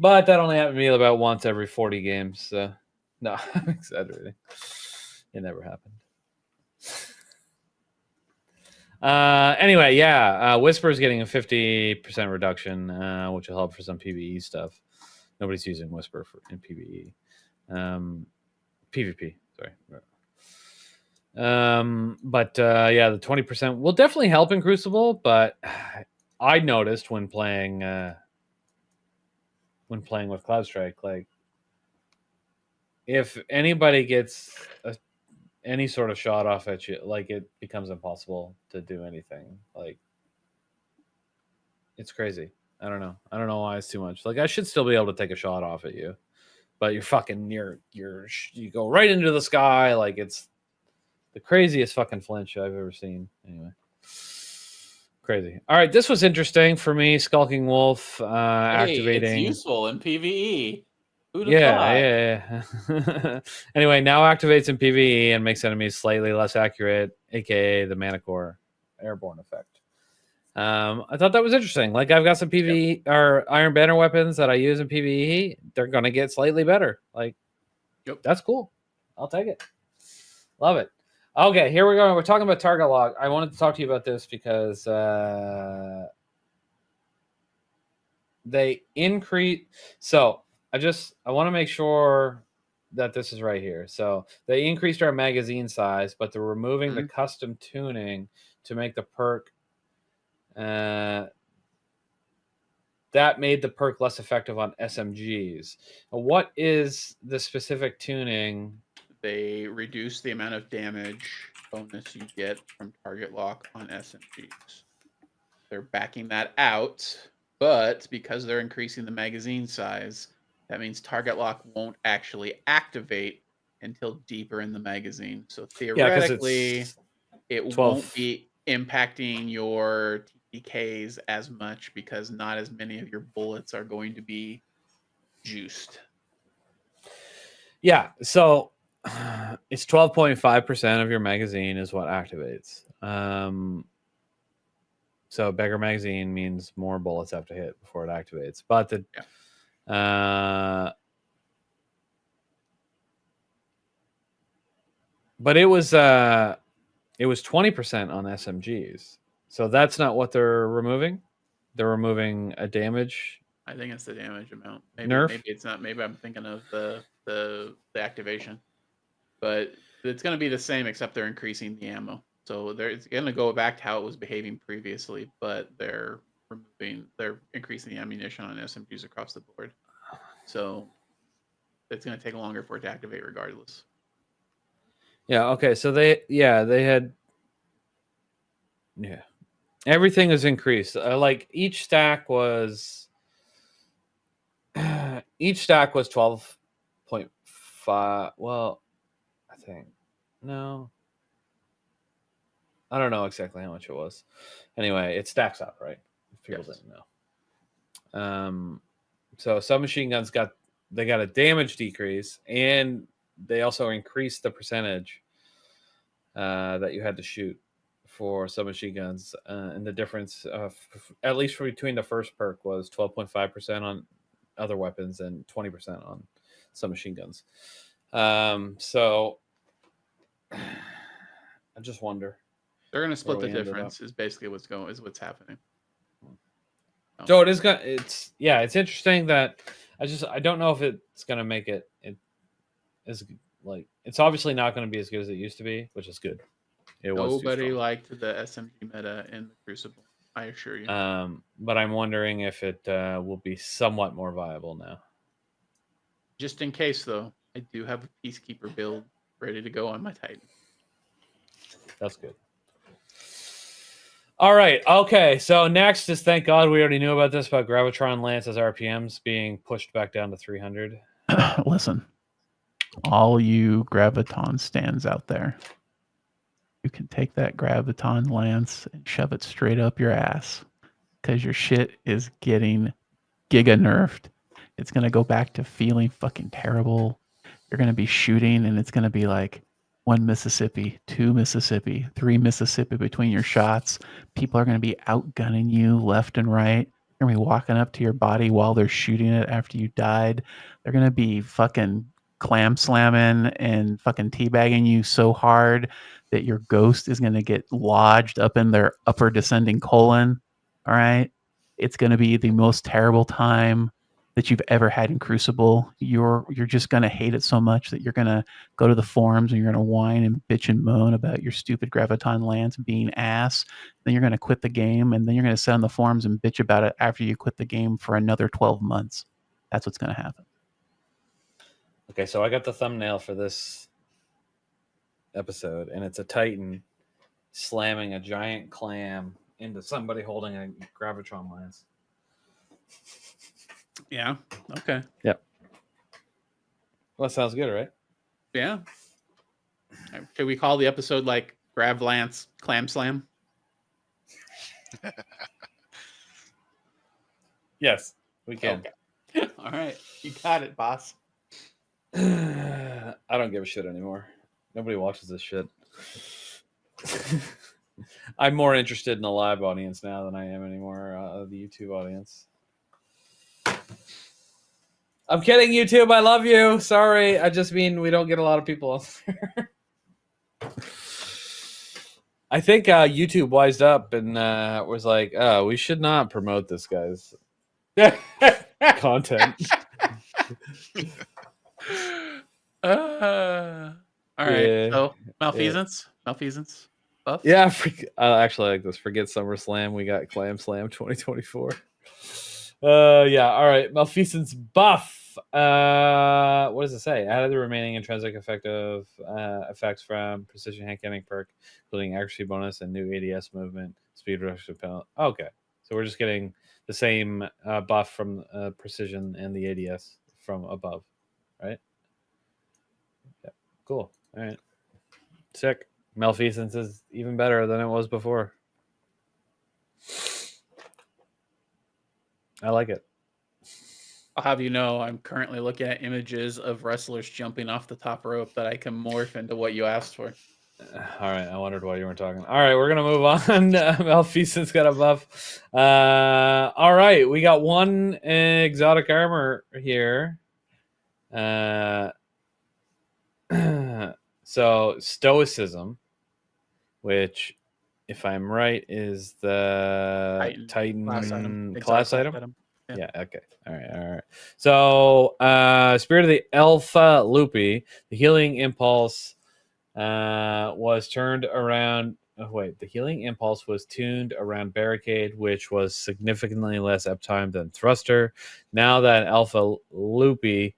But that only happened to me about once every 40 games. So no, I'm exaggerating. It never happened. Anyway, yeah, Whisper's getting a 50% reduction, which will help for some PvE stuff. Nobody's using Whisper in PvE. PvP, sorry. But yeah, the 20% will definitely help in Crucible, but I noticed when playing with Cloud Strike, like if anybody gets any sort of shot off at you, like it becomes impossible to do anything. Like it's crazy. I don't know why it's too much. Like I should still be able to take a shot off at you, but you're fucking you go right into the sky. Like it's the craziest fucking flinch I've ever seen. Anyway. Crazy. All right, this was interesting for me. Skulking Wolf activating. It's useful in PvE. Who'd have thought? Yeah. Anyway, now activates in PvE and makes enemies slightly less accurate, aka the Manicore airborne effect. I thought that was interesting. Like I've got some PvE or Iron Banner weapons that I use in PvE. They're gonna get slightly better. Like, that's cool. I'll take it. Love it. Okay, here we go. We're talking about target lock. I wanted to talk to you about this because they increase. So I want to make sure that this is right here. So they increased our magazine size, but they're removing the custom tuning to make the perk. That made the perk less effective on SMGs. What is the specific tuning? They reduce the amount of damage bonus you get from target lock on SMGs. They're backing that out, but because they're increasing the magazine size, that means target lock won't actually activate until deeper in the magazine. So theoretically, it 12. won't be impacting your TPKs as much because not as many of your bullets are going to be juiced. Yeah, so it's 12.5% of your magazine is what activates. So bigger magazine means more bullets have to hit before it activates. But but it was 20% on SMGs. So that's not what they're removing. They're removing a damage. I think it's the damage amount. Nerf? Maybe it's not. Maybe I'm thinking of the activation, but it's going to be the same except they're increasing the ammo. So it's going to go back to how it was behaving previously, but they're increasing the ammunition on SMGs across the board. So it's going to take longer for it to activate regardless. Yeah. Okay. So they had everything is increased. Like each stack was 12.5. Well, I think no. I don't know exactly how much it was. Anyway, it stacks up, right? If people didn't know. So submachine guns got a damage decrease, and they also increased the percentage that you had to shoot for submachine guns. And the difference, at least for between the first perk, was 12.5% on other weapons and 20% on submachine guns. So I just wonder. They're going to split the difference. Is basically what's happening. So it is gonna. It's interesting that I don't know if it's gonna make it as like it's obviously not going to be as good as it used to be, which is good. Nobody liked the SMG meta in the Crucible, I assure you. But I'm wondering if it will be somewhat more viable now. Just in case, though, I do have a Peacekeeper build ready to go on my Titan. That's good. All right. Okay. So next is, thank God we already knew about this, about Gravitron Lance's RPMs being pushed back down to 300. Listen, all you Graviton stands out there, you can take that Graviton Lance and shove it straight up your ass because your shit is getting giga nerfed. It's going to go back to feeling fucking terrible. You're going to be shooting and it's going to be like 1 Mississippi, 2 Mississippi, 3 Mississippi between your shots. People are going to be outgunning you left and right. They're going to be walking up to your body while they're shooting it after you died. They're going to be fucking clam slamming and fucking teabagging you so hard that your ghost is going to get lodged up in their upper descending colon. All right. It's going to be the most terrible time that you've ever had in Crucible. You're just going to hate it so much that you're going to go to the forums and you're going to whine and bitch and moan about your stupid Graviton Lance being ass. Then you're going to quit the game, and then you're going to sit on the forums and bitch about it after you quit the game for another 12 months. That's what's going to happen. Okay, so I got the thumbnail for this episode, and it's a Titan slamming a giant clam into somebody holding a Gravitron Lance. Yeah. Okay. Yep. Well, that sounds good, right? Yeah. Should we call the episode like Grav Lance Clam Slam? Yes, we can. Okay. All right. You got it, boss. I don't give a shit anymore. Nobody watches this shit. I'm more interested in the live audience now than I am anymore the YouTube audience. I'm kidding, YouTube. I love you. Sorry. I just mean we don't get a lot of people on there. I think YouTube wised up and was like, oh, we should not promote this guy's content. All right. Yeah. So, malfeasance. buff? Yeah, I actually like this. Forget SummerSlam. We got Clam Slam 2024. Yeah. All right. Malfeasance buff. What does it say? Added the remaining intrinsic effective effects from precision hand cannon perk, including accuracy bonus and new ADS movement, speed reduction penalty. Okay, so we're just getting the same buff from precision and the ADS from above, right? Yeah. Cool. All right. Sick. Malfeasance is even better than it was before. I like it. I'll have you know, I'm currently looking at images of wrestlers jumping off the top rope that I can morph into what you asked for. All right, I wondered why you weren't talking. All right, we're gonna move on. Malfeasance got a buff. All right, we got one exotic armor here. So stoicism, which, if I'm right, is the Titan class item. Yeah. Okay. All right. So, Spirit of the Alpha Loopy, the healing impulse was turned around. Oh, wait, the healing impulse was tuned around Barricade, which was significantly less uptime than Thruster. Now that Alpha Loopy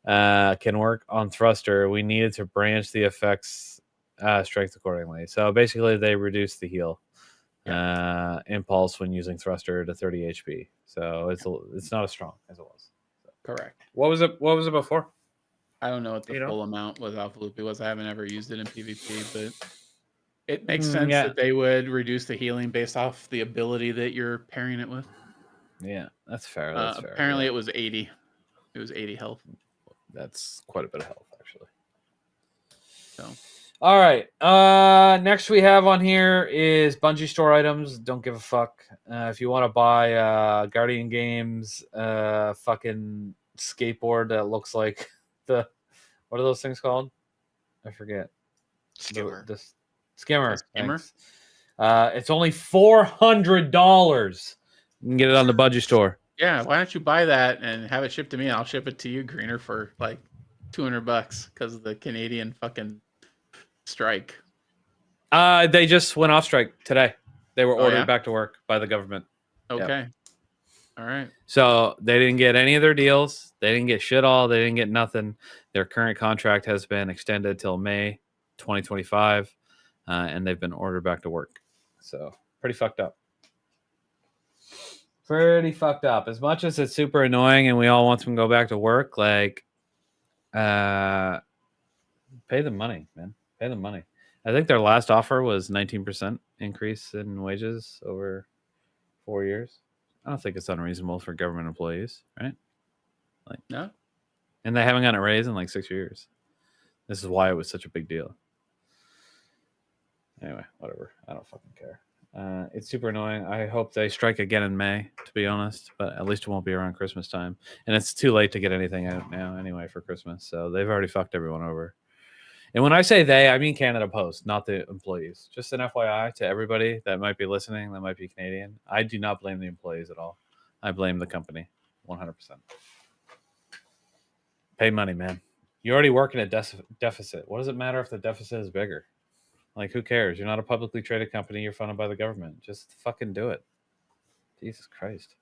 can work on Thruster, we needed to branch the effects strength accordingly. So basically, they reduced the heal impulse when using Thruster to 30 HP. So it's not as strong as it was. So. Correct. What was it before? I don't know what the full amount with Alpha Loopy was. I haven't ever used it in PvP, but it makes sense that they would reduce the healing based off the ability that you're pairing it with. Yeah, that's fair. Apparently, it was 80. It was 80 health. That's quite a bit of health, actually. So, all right. Next we have on here is Bungie store items. Don't give a fuck. If you want to buy Guardian Games fucking skateboard that looks like what are those things called? I forget. Skimmer. The skimmer. Skimmer? It's only $400. You can get it on the Bungie store. Yeah, why don't you buy that and have it shipped to me? I'll ship it to you, Greener, for like $200 because of the Canadian fucking strike. They just went off strike today. They were ordered yeah? back to work by the government. Okay. Yep. All right. So they didn't get any of their deals. They didn't get shit all. They didn't get nothing. Their current contract has been extended till May 2025, and they've been ordered back to work. So pretty fucked up. Pretty fucked up. As much as it's super annoying and we all want them to go back to work, like, pay them money, man. Pay them money. I think their last offer was 19% increase in wages over 4 years. I don't think it's unreasonable for government employees, right? Like, no. And they haven't gotten a raise in like 6 years. This is why it was such a big deal. Anyway, whatever. I don't fucking care. It's super annoying. I hope they strike again in May, to be honest, but at least it won't be around Christmas time. And it's too late to get anything out now anyway for Christmas. So they've already fucked everyone over. And when I say they, I mean Canada Post, not the employees. Just an FYI to everybody that might be listening, that might be Canadian. I do not blame the employees at all. I blame the company 100%. Pay money, man. You're already working at deficit. What does it matter if the deficit is bigger? Like, who cares? You're not a publicly traded company. You're funded by the government. Just fucking do it. Jesus Christ.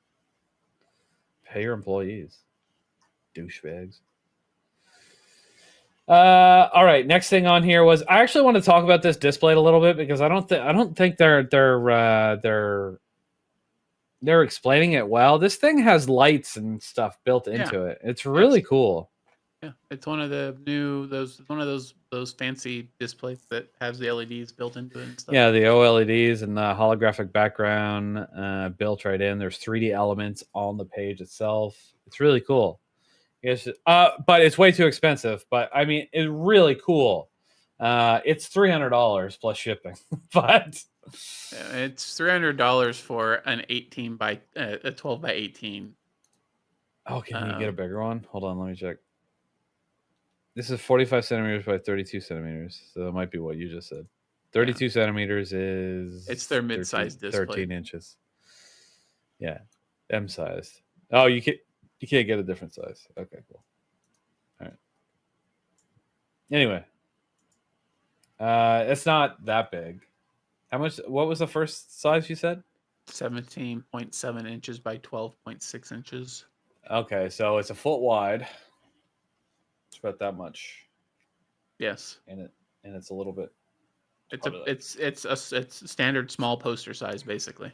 Pay your employees. Douchebags. All right. Next thing on here was I actually want to talk about this displayed a little bit because I don't think they're explaining it well. This thing has lights and stuff built into it. It's really cool. Yeah, it's one of the new those fancy displays that has the LEDs built into it and stuff. Yeah, the OLEDs and the holographic background built right in. There's 3D elements on the page itself. It's really cool. Yes, but it's way too expensive. But I mean, it's really cool. It's $300 plus shipping, but it's $300 for an 18 by a 12 by 18. Oh, can you get a bigger one? Hold on, let me check. This is 45 centimeters by 32 centimeters, so that might be what you just said. 32 centimeters is it's their mid-sized display. 13 inches. Yeah, M sized. Oh, you can't get a different size. Okay, cool. All right. Anyway, it's not that big. How much? What was the first size you said? 17.7 inches by 12.6 inches. Okay, so it's a foot wide. It's about that much Yes, in it, and it's a little bit. it's a standard small poster size basically.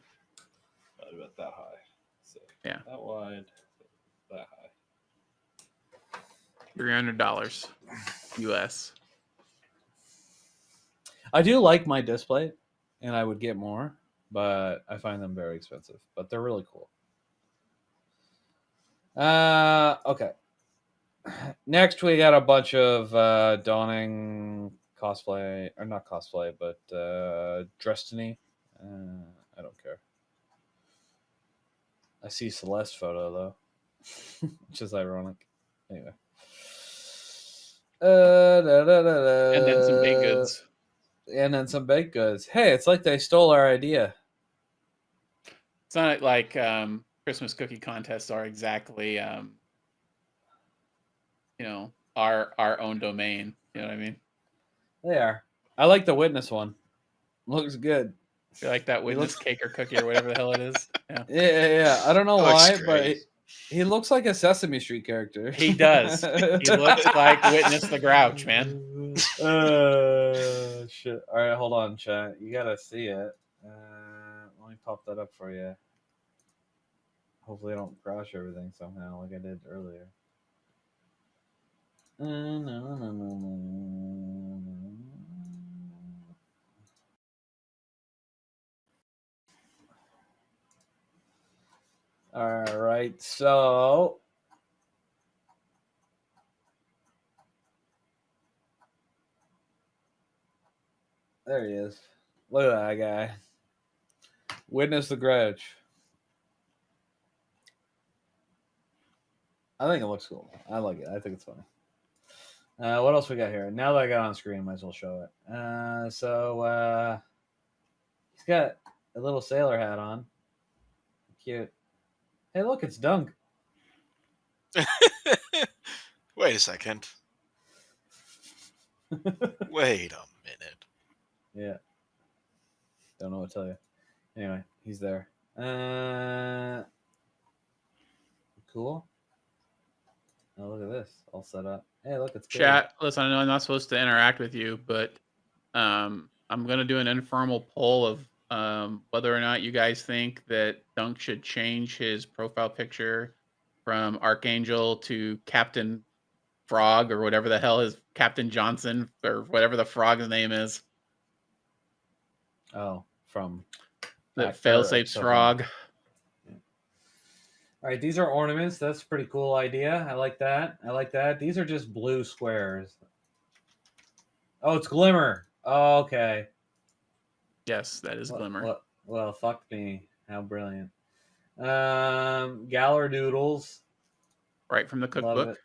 About that high. So Yeah. That wide. That high. $300 US. I do like my display, and I would get more, but I find them very expensive. But they're really cool. Okay. Next, we got a bunch of Dawning cosplay, or not cosplay, but Destiny. I don't care. I see Celeste photo though, which is ironic. Anyway. And then some baked goods. And then some baked goods. Hey, it's like they stole our idea. It's not like Christmas cookie contests are exactly our own domain. You know what I mean? They are. I like the witness one. Looks good. You like that witness cake or cookie or whatever the hell it is? Yeah. Yeah. I don't know Looks why, great. but he looks like a Sesame Street character. He does. He looks like Witness the Grouch, man. Shit. All right, hold on, chat. You gotta see it. Let me pop that up for you. Hopefully, I don't crash everything somehow like I did earlier. All right, so there he is. Look at that guy. Witness the Grudge. I think it looks cool. I like it. I think it's funny. What else we got here? Now that I got on screen, might as well show it. So he's got a little sailor hat on. Cute. Hey, look, it's Dunk. Wait a second. Wait a minute. Yeah. Don't know what to tell you. Anyway, he's there. Cool. Oh, look at this. All set up. Hey, look, it's good. Chat, listen, I know I'm not supposed to interact with you, but I'm going to do an informal poll of whether or not you guys think that Dunk should change his profile picture from Archangel to Captain Frog or whatever the hell is Captain Johnson or whatever the frog's name is. Oh, from The Failsafe's frog. All right, these are ornaments. That's a pretty cool idea. I like that. I like that. These are just blue squares. Oh, it's Glimmer. Oh, okay. Yes, that is Glimmer. Well, fuck me. How brilliant. Doodles. Right from the cookbook. Love it.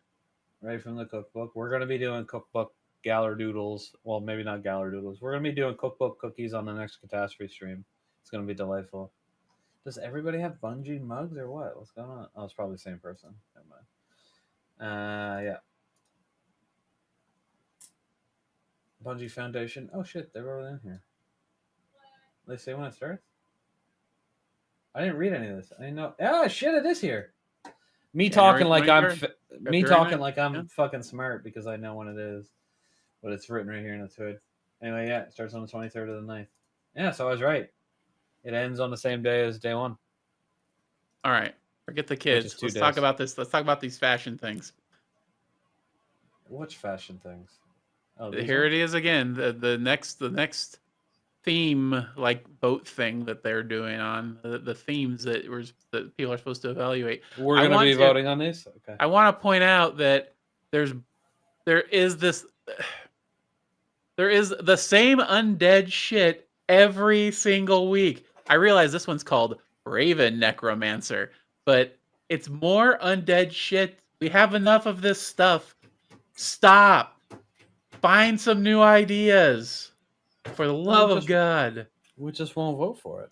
Right from the cookbook. We're going to be doing cookbook Doodles. Well, maybe not Doodles. We're going to be doing cookbook cookies on the next Catastrophe stream. It's going to be delightful. Does everybody have Bungie mugs or what? What's going on? Oh, it's probably the same person. Never mind. Yeah. Bungie Foundation. Oh shit, they're already in here. They say when it starts. I didn't read any of this. I didn't know. Oh shit, it is here. Me talking like I'm fucking smart because I know when it is, but it's written right here in the hood. Anyway, yeah, it starts on the 23rd of the 9th. Yeah, so I was right. It ends on the same day as day one. All right, forget the kids. Let's talk about this. Let's talk about these fashion things. Which fashion things? Oh, here it is again. The next theme, like boat thing that they're doing on the themes that people are supposed to evaluate. We're going to be voting on these. Okay. I want to point out that there is the same undead shit every single week. I realize this one's called Raven Necromancer, but it's more undead shit. We have enough of this stuff. Stop. Find some new ideas. For the love of God. We just won't vote for it.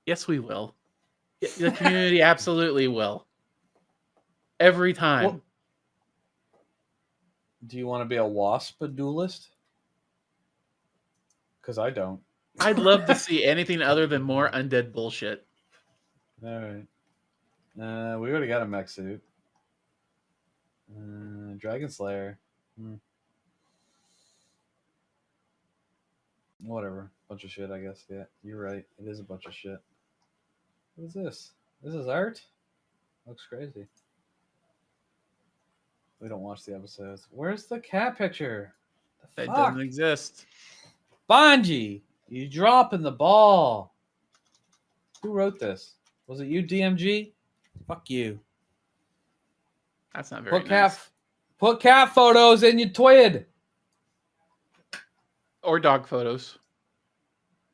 Yes, we will. The community absolutely will. Every time. Well, do you want to be a wasp duelist? Because I don't. I'd love to see anything other than more undead bullshit. All right. We already got a mech suit. Dragon Slayer. Whatever. Bunch of shit, I guess. Yeah, you're right. It is a bunch of shit. What is this? This is art? Looks crazy. We don't watch the episodes. Where's the cat picture? The That fuck? doesn't exist. Bungie, you dropping the ball. Who wrote this? Was it you, DMG? Fuck you. That's not very Put nice. cat photos in your twid. Or dog photos.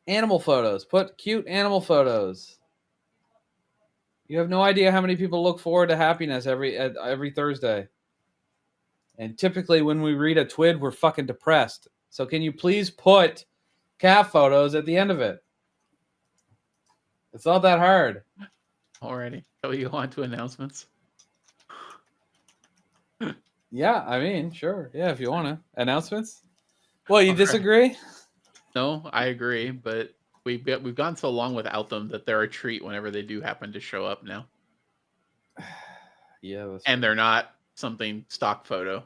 Animal photos. Put cute animal photos. You have no idea how many people look forward to happiness every Thursday. And typically when we read a twid, we're fucking depressed. So can you please put cat photos at the end of it? It's not that hard. Alrighty. Shall we go on to announcements? Yeah, I mean, sure. Yeah, if you want to. Announcements? Well, you Okay. disagree? No, I agree, but we've gone so long without them that they're a treat whenever they do happen to show up now. Yeah, that's And they're not something stock photo.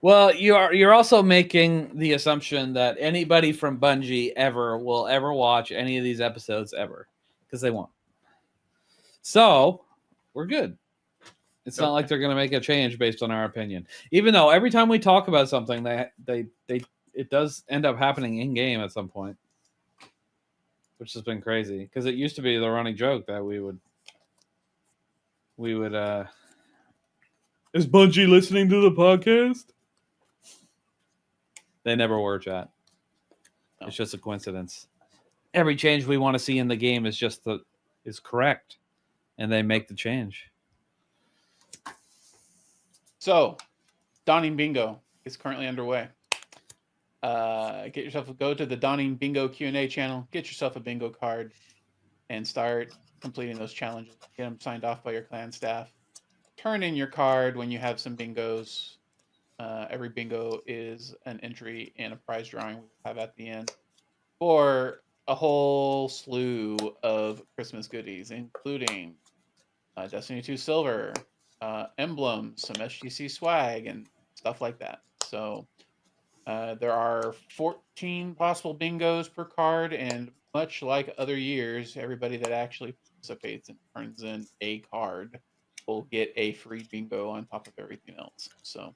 Well, you're also making the assumption that anybody from Bungie will ever watch any of these episodes ever, because they won't. So we're good. It's not like they're going to make a change based on our opinion, even though every time we talk about something, it does end up happening in game at some point, which has been crazy because it used to be the running joke that we would. Is Bungie listening to the podcast? They never were, chat. No. It's just a coincidence. Every change we want to see in the game is correct, and they make the change. So, Dawning Bingo is currently underway. Go to the Dawning Bingo Q&A channel, get yourself a bingo card, and start completing those challenges. Get them signed off by your clan staff. Turn in your card when you have some bingos. Every bingo is an entry in a prize drawing we have at the end for a whole slew of Christmas goodies, including Destiny 2 Silver, emblems, some SGC swag, and stuff like that. So there are 14 possible bingos per card, and much like other years, everybody that actually participates and turns in a card will get a free bingo on top of everything else. So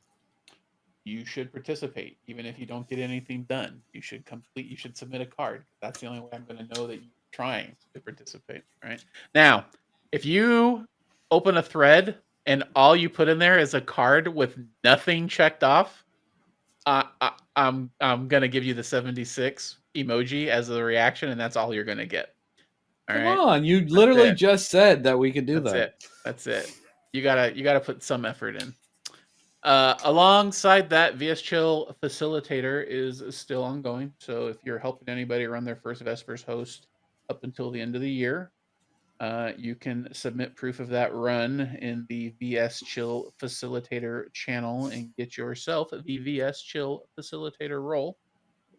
you should participate, even if you don't get anything done. You should submit a card. That's the only way I'm going to know that you're trying to participate. Right now, if you open a thread and all you put in there is a card with nothing checked off, I'm gonna give you the 76 emoji as a reaction, and that's all you're gonna get. All Come right? on, you literally just said that we could do that. That's it. You gotta put some effort in. Alongside that, VS Chill Facilitator is still ongoing. So if you're helping anybody run their first Vespers host up until the end of the year, you can submit proof of that run in the VS Chill Facilitator channel and get yourself the VS Chill Facilitator role.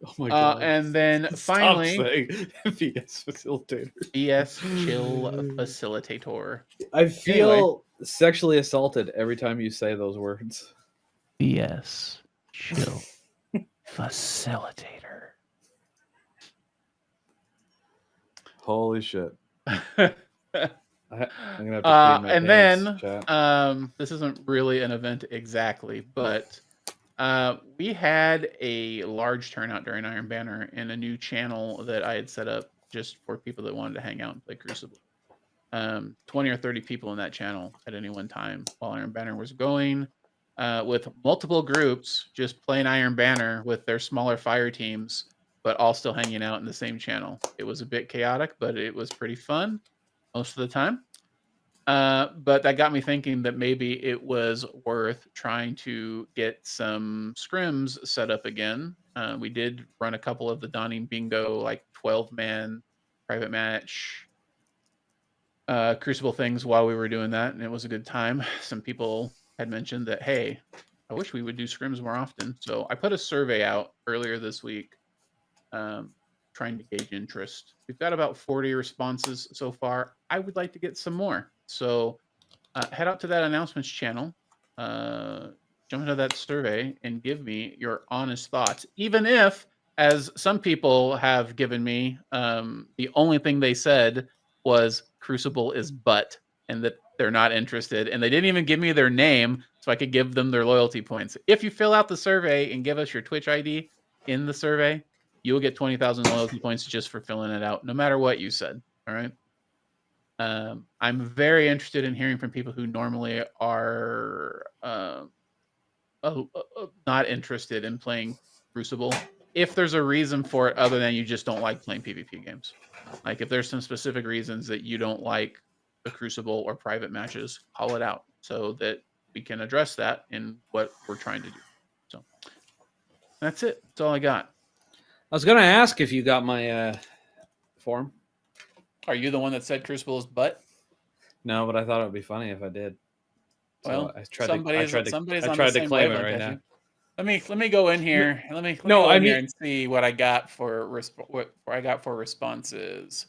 Oh my god! And then finally, VS Facilitator. VS Chill Facilitator. I feel sexually assaulted every time you say those words. VS Chill Facilitator. Holy shit. I'm gonna have to clean my and pants, then chat. this isn't really an event exactly, but we had a large turnout during Iron Banner in a new channel that I had set up just for people that wanted to hang out and play Crucible. 20 or 30 people in that channel at any one time while Iron Banner was going, with multiple groups just playing Iron Banner with their smaller fire teams, but all still hanging out in the same channel. It was a bit chaotic, but it was pretty fun most of the time. But that got me thinking that maybe it was worth trying to get some scrims set up again. We did run a couple of the Dawning Bingo, like 12-man private match Crucible things while we were doing that, and it was a good time. Some people had mentioned that, hey, I wish we would do scrims more often. So I put a survey out earlier this week trying to gauge interest. We've got about 40 responses so far. I would like to get some more. So head out to that announcements channel, jump into that survey, and give me your honest thoughts. Even if, as some people have given me, the only thing they said was Crucible is butt, and that they're not interested, and they didn't even give me their name so I could give them their loyalty points. If you fill out the survey and give us your Twitch ID in the survey, you'll get 20,000 loyalty points just for filling it out, no matter what you said. All right. I'm very interested in hearing from people who normally are not interested in playing Crucible. If there's a reason for it other than you just don't like playing PvP games. Like if there's some specific reasons that you don't like the Crucible or private matches, call it out so that we can address that in what we're trying to do. So that's it. That's all I got. I was going to ask if you got my form. Are you the one that said Crucible is butt? No, but I thought it would be funny if I did. Well, So I tried somebody's to on the claim same it wavelength right as now. you. Let me go in here. Let me No, go I in here mean- and see what I got for what I got for responses.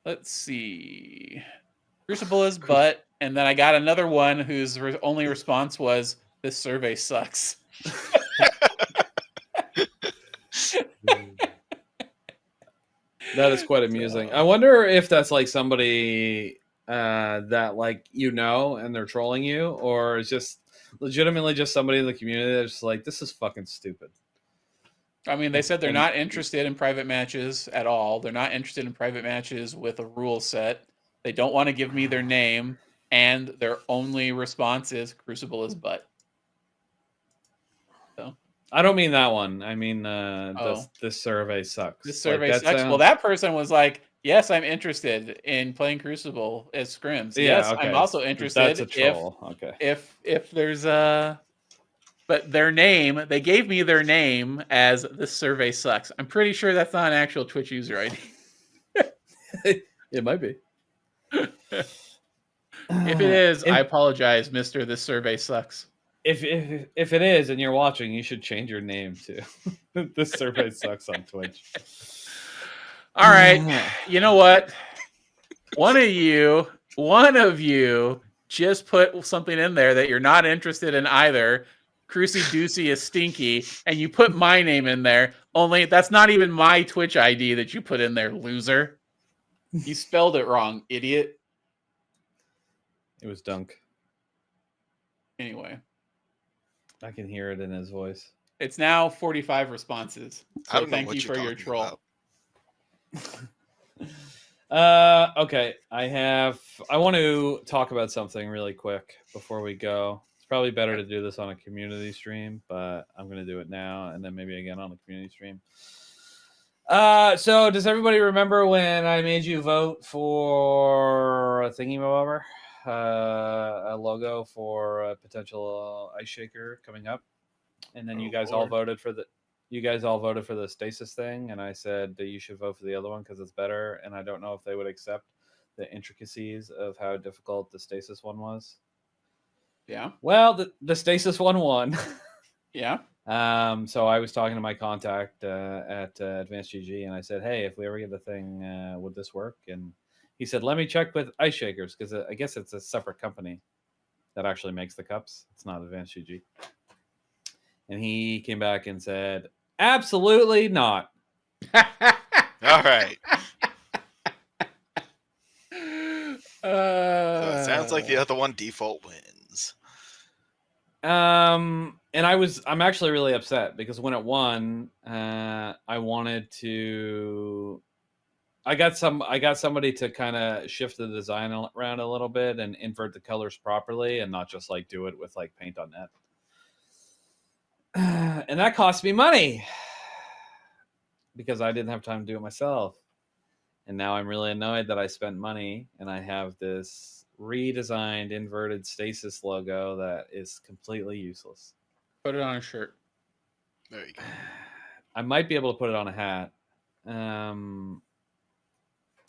Let's see. Crucible is butt, and then I got another one whose only response was this survey sucks. That is quite amusing. I wonder if that's like somebody that like and they're trolling you, or it's just legitimately just somebody in the community that's just like, this is fucking stupid. I mean, they said they're not interested in private matches at all. They're not interested in private matches with a rule set. They don't want to give me their name, and their only response is Crucible is butt. So I don't mean that one. I mean Oh. this survey sucks. this survey Like, that sucks. sounds- Well, that person was like, "Yes, I'm interested in playing Crucible as scrims. Yeah, Yes, okay. I'm also interested That's a troll. Okay. if there's a." But their name, they gave me their name as this survey sucks. I'm pretty sure that's not an actual Twitch user ID. It might be. If it is, I apologize, Mister. This survey sucks. If it is and you're watching, you should change your name to this survey sucks on Twitch. All right. You know what? One of you just put something in there that you're not interested in either. Crucy Doocy is stinky, and you put my name in there. Only that's not even my Twitch ID that you put in there, loser. You spelled it wrong, idiot. It was Dunk. Anyway, I can hear it in his voice. it's now 45 responses. I So don't know thank what you you're for your talking troll. about. Okay. I want to talk about something really quick before we go. It's probably better to do this on a community stream, but I'm going to do it now and then maybe again on a community stream. So does everybody remember when I made you vote for a thingy-mabobber? A logo for a potential ice shaker coming up, and then you guys all voted for the stasis thing, and I said that you should vote for the other one because it's better, and I don't know if they would accept the intricacies of how difficult the stasis one was. Yeah. Well, the stasis one won. Yeah. So I was talking to my contact at Advanced GG, and I said, "Hey, if we ever get the thing, would this work?" And he said, "Let me check with Ice Shakers because I guess it's a separate company that actually makes the cups. It's not Advanced GG." And he came back and said, "Absolutely not." All right. So it sounds like the other one default wins. And I'm actually really upset because when it won, I got somebody to kind of shift the design around a little bit and invert the colors properly and not just like do it with like paint on net. And that cost me money because I didn't have time to do it myself. And now I'm really annoyed that I spent money and I have this redesigned inverted stasis logo that is completely useless. Put it on a shirt. There you go. I might be able to put it on a hat.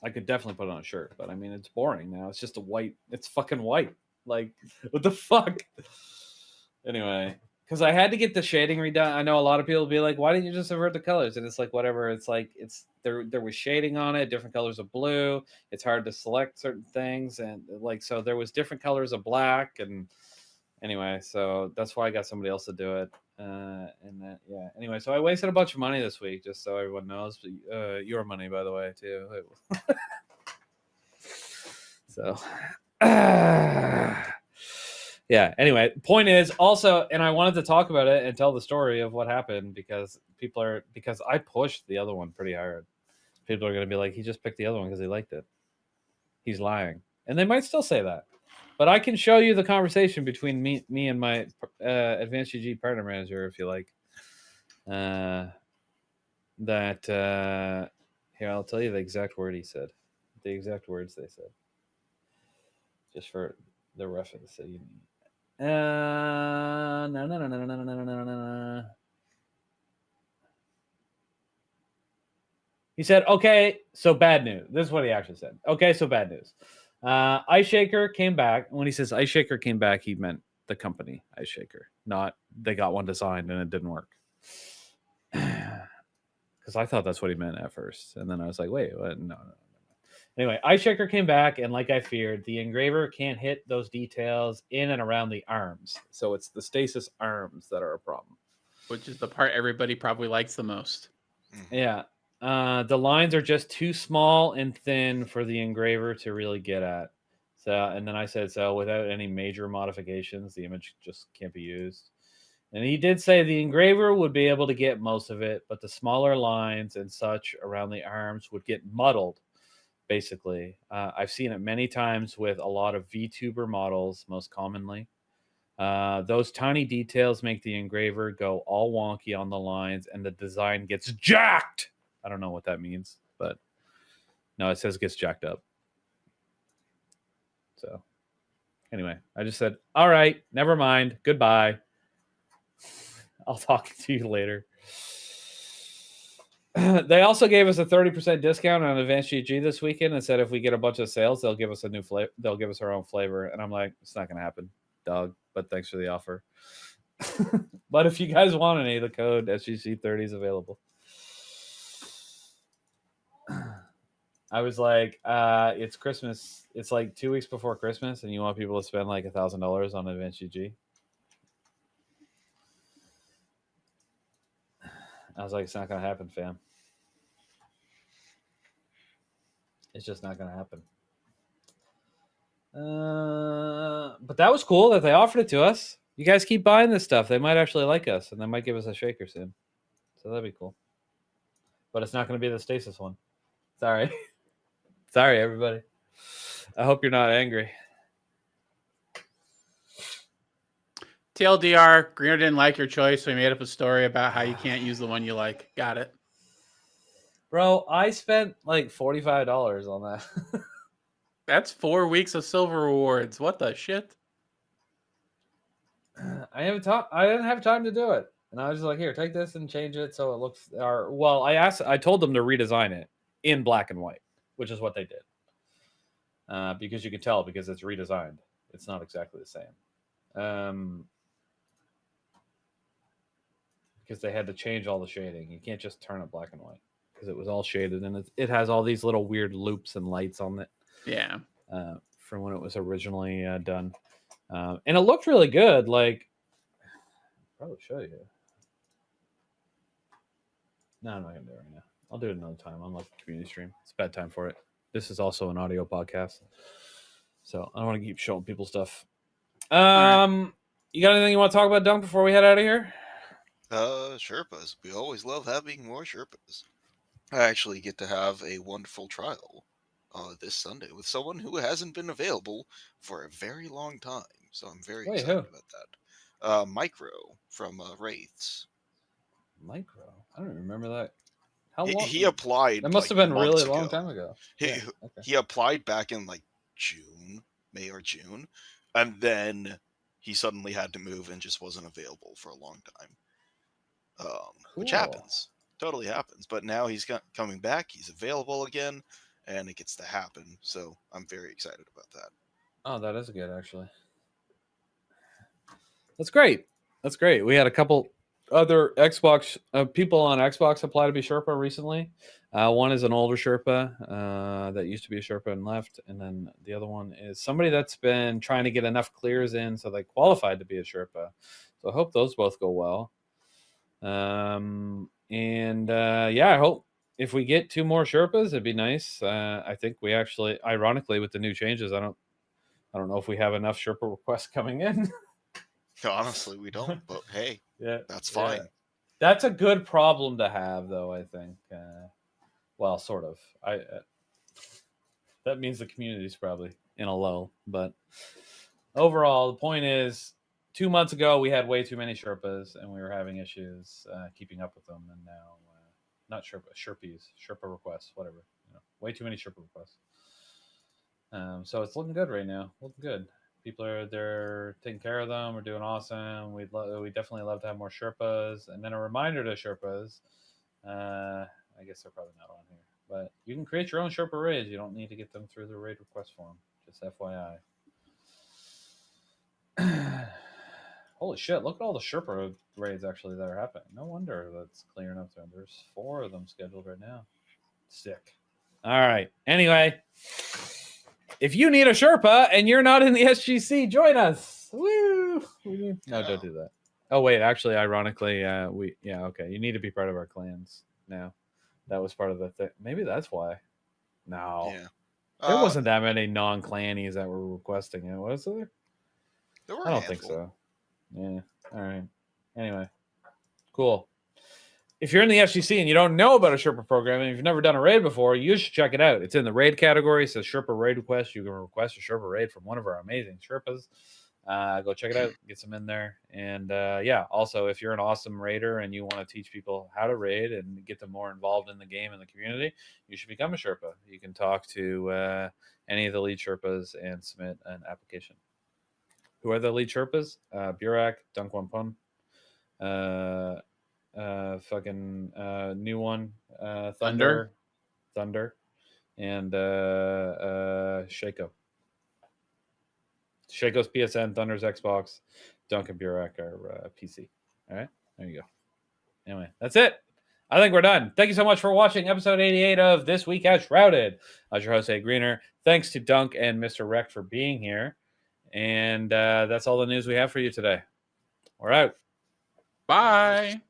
I could definitely put it on a shirt, but I mean, it's boring now. It's just it's fucking white. Like, what the fuck? Anyway, because I had to get the shading redone. I know a lot of people will be like, "Why didn't you just invert the colors?" And it's like, whatever. It's like there was shading on it, different colors of blue. It's hard to select certain things, and like so there was different colors of black. And anyway, so that's why I got somebody else to do it. And that, yeah. Anyway, so I wasted a bunch of money this week, just so everyone knows. Your money, by the way, too. So. Yeah, anyway, point is also, and I wanted to talk about it and tell the story of what happened because I pushed the other one pretty hard. People are going to be like, he just picked the other one because he liked it. He's lying. And they might still say that. But I can show you the conversation between me and my Advanced UG partner manager, if you like. Here, I'll tell you the exact word he said. The exact words they said. Just for the reference that you need. No. He said, okay, so bad news. This is what he actually said. Okay, so bad news. Ice Shaker came back. When he says Ice Shaker came back, he meant the company Ice Shaker, not they got one designed and it didn't work. Because I thought that's what he meant at first. And then I was like, wait, what? No. Anyway, Ice Shaker came back, and like I feared, the engraver can't hit those details in and around the arms. So it's the stasis arms that are a problem. Which is the part everybody probably likes the most. Yeah. The lines are just too small and thin for the engraver to really get at. So, and then I said, so without any major modifications, the image just can't be used. And he did say the engraver would be able to get most of it, but the smaller lines and such around the arms would get muddled. Basically, I've seen it many times with a lot of VTuber models, most commonly. Those tiny details make the engraver go all wonky on the lines, and the design gets jacked. I don't know what that means, but no, it says gets jacked up. So anyway, I just said, all right, never mind. Goodbye. I'll talk to you later. They also gave us a 30% discount on Advanced GG this weekend and said if we get a bunch of sales, they'll give us a new flavor. They'll give us our own flavor. And I'm like, it's not going to happen, dog. But thanks for the offer. But if you guys want any, the code SGC30 is available. I was like, it's Christmas. It's like 2 weeks before Christmas, and you want people to spend like $1,000 on Advanced GG. I was like, it's not going to happen, fam. It's just not going to happen. But that was cool that they offered it to us. You guys keep buying this stuff. They might actually like us, and they might give us a shaker soon. So that'd be cool. But it's not going to be the stasis one. Sorry. Sorry, everybody. I hope you're not angry. TLDR, Greener didn't like your choice, so he made up a story about how you can't use the one you like. Got it. Bro, I spent like $45 on that. That's 4 weeks of silver rewards. What the shit? I didn't have time to do it. And I was just like, here, take this and change it so it looks I told them to redesign it in black and white, which is what they did. Because you can tell because it's redesigned. It's not exactly the same. Because they had to change all the shading. You can't just turn it black and white because it was all shaded and it has all these little weird loops and lights on it. Yeah. From when it was originally done. And it looked really good. Like, I'll probably show you. No, I'm not going to do it right now. I'll do it another time on like the community stream. It's a bad time for it. This is also an audio podcast. So I don't want to keep showing people stuff. Right. You got anything you want to talk about, Dunk, before we head out of here? Sherpas. We always love having more Sherpas. I actually get to have a wonderful trial this Sunday with someone who hasn't been available for a very long time. So I'm very excited about that. Micro from Wraiths. Micro? I don't remember that. How long? He applied. That must have been really long time ago. He applied back in like May or June, and then he suddenly had to move and just wasn't available for a long time. Which happens. Totally happens. But now he's coming back. He's available again, and it gets to happen. So I'm very excited about that. Oh, that is good, actually. That's great. That's great. We had a couple other Xbox people on Xbox apply to be Sherpa recently. One is an older Sherpa that used to be a Sherpa and left, and then the other one is somebody that's been trying to get enough clears in so they qualified to be a Sherpa. So I hope those both go well. I hope if we get 2 more Sherpas, it'd be nice. I think we actually, ironically, with the new changes, I don't know if we have enough Sherpa requests coming in. Honestly, we don't. But hey, Yeah, that's fine. yeah. That's a good problem to have, though. I think. Well, sort of. That means the community's probably in a lull, but overall, the point is, 2 months ago we had way too many Sherpas, and we were having issues keeping up with them. And now, not Sherpa requests, whatever. Way too many Sherpa requests. So it's looking good right now. Looking good. People they're taking care of them. We're doing awesome. We definitely love to have more Sherpas. And then a reminder to Sherpas. I guess they're probably not on here, but you can create your own Sherpa raids. You don't need to get them through the raid request form. Just FYI. Holy shit! Look at all the Sherpa raids actually that are happening. No wonder that's clearing up there. There's 4 of them scheduled right now. Sick. All right. Anyway. If you need a Sherpa and you're not in the SGC, join us. Woo! No, don't do that. Oh wait, actually, ironically, you need to be part of our clans now. That was part of the thing. Maybe that's why. No, Yeah. there wasn't that many non-clannies that were requesting it, was there? There were I don't think so. Yeah. All right. Anyway, cool. If you're in the FGC and you don't know about a Sherpa program and you've never done a raid before, you should check it out. It's in the raid category. It says Sherpa raid request. You can request a Sherpa raid from one of our amazing Sherpas. Go check it out. Get some in there. And also, if you're an awesome raider and you want to teach people how to raid and get them more involved in the game and the community, you should become a Sherpa. You can talk to any of the lead Sherpas and submit an application. Who are the lead Sherpas? Burak, Dunkwampun, new one, Thunder, and Shaco. Shaco's PSN, Thunder's Xbox, Duncan Burak are PC. All right, there you go. Anyway, that's it. I think we're done. Thank you so much for watching episode 88 of This Week at Shrouded. I was your host, Greener. Thanks to Dunk and Mr. Rec for being here. And that's all the news we have for you today. We're out. Bye.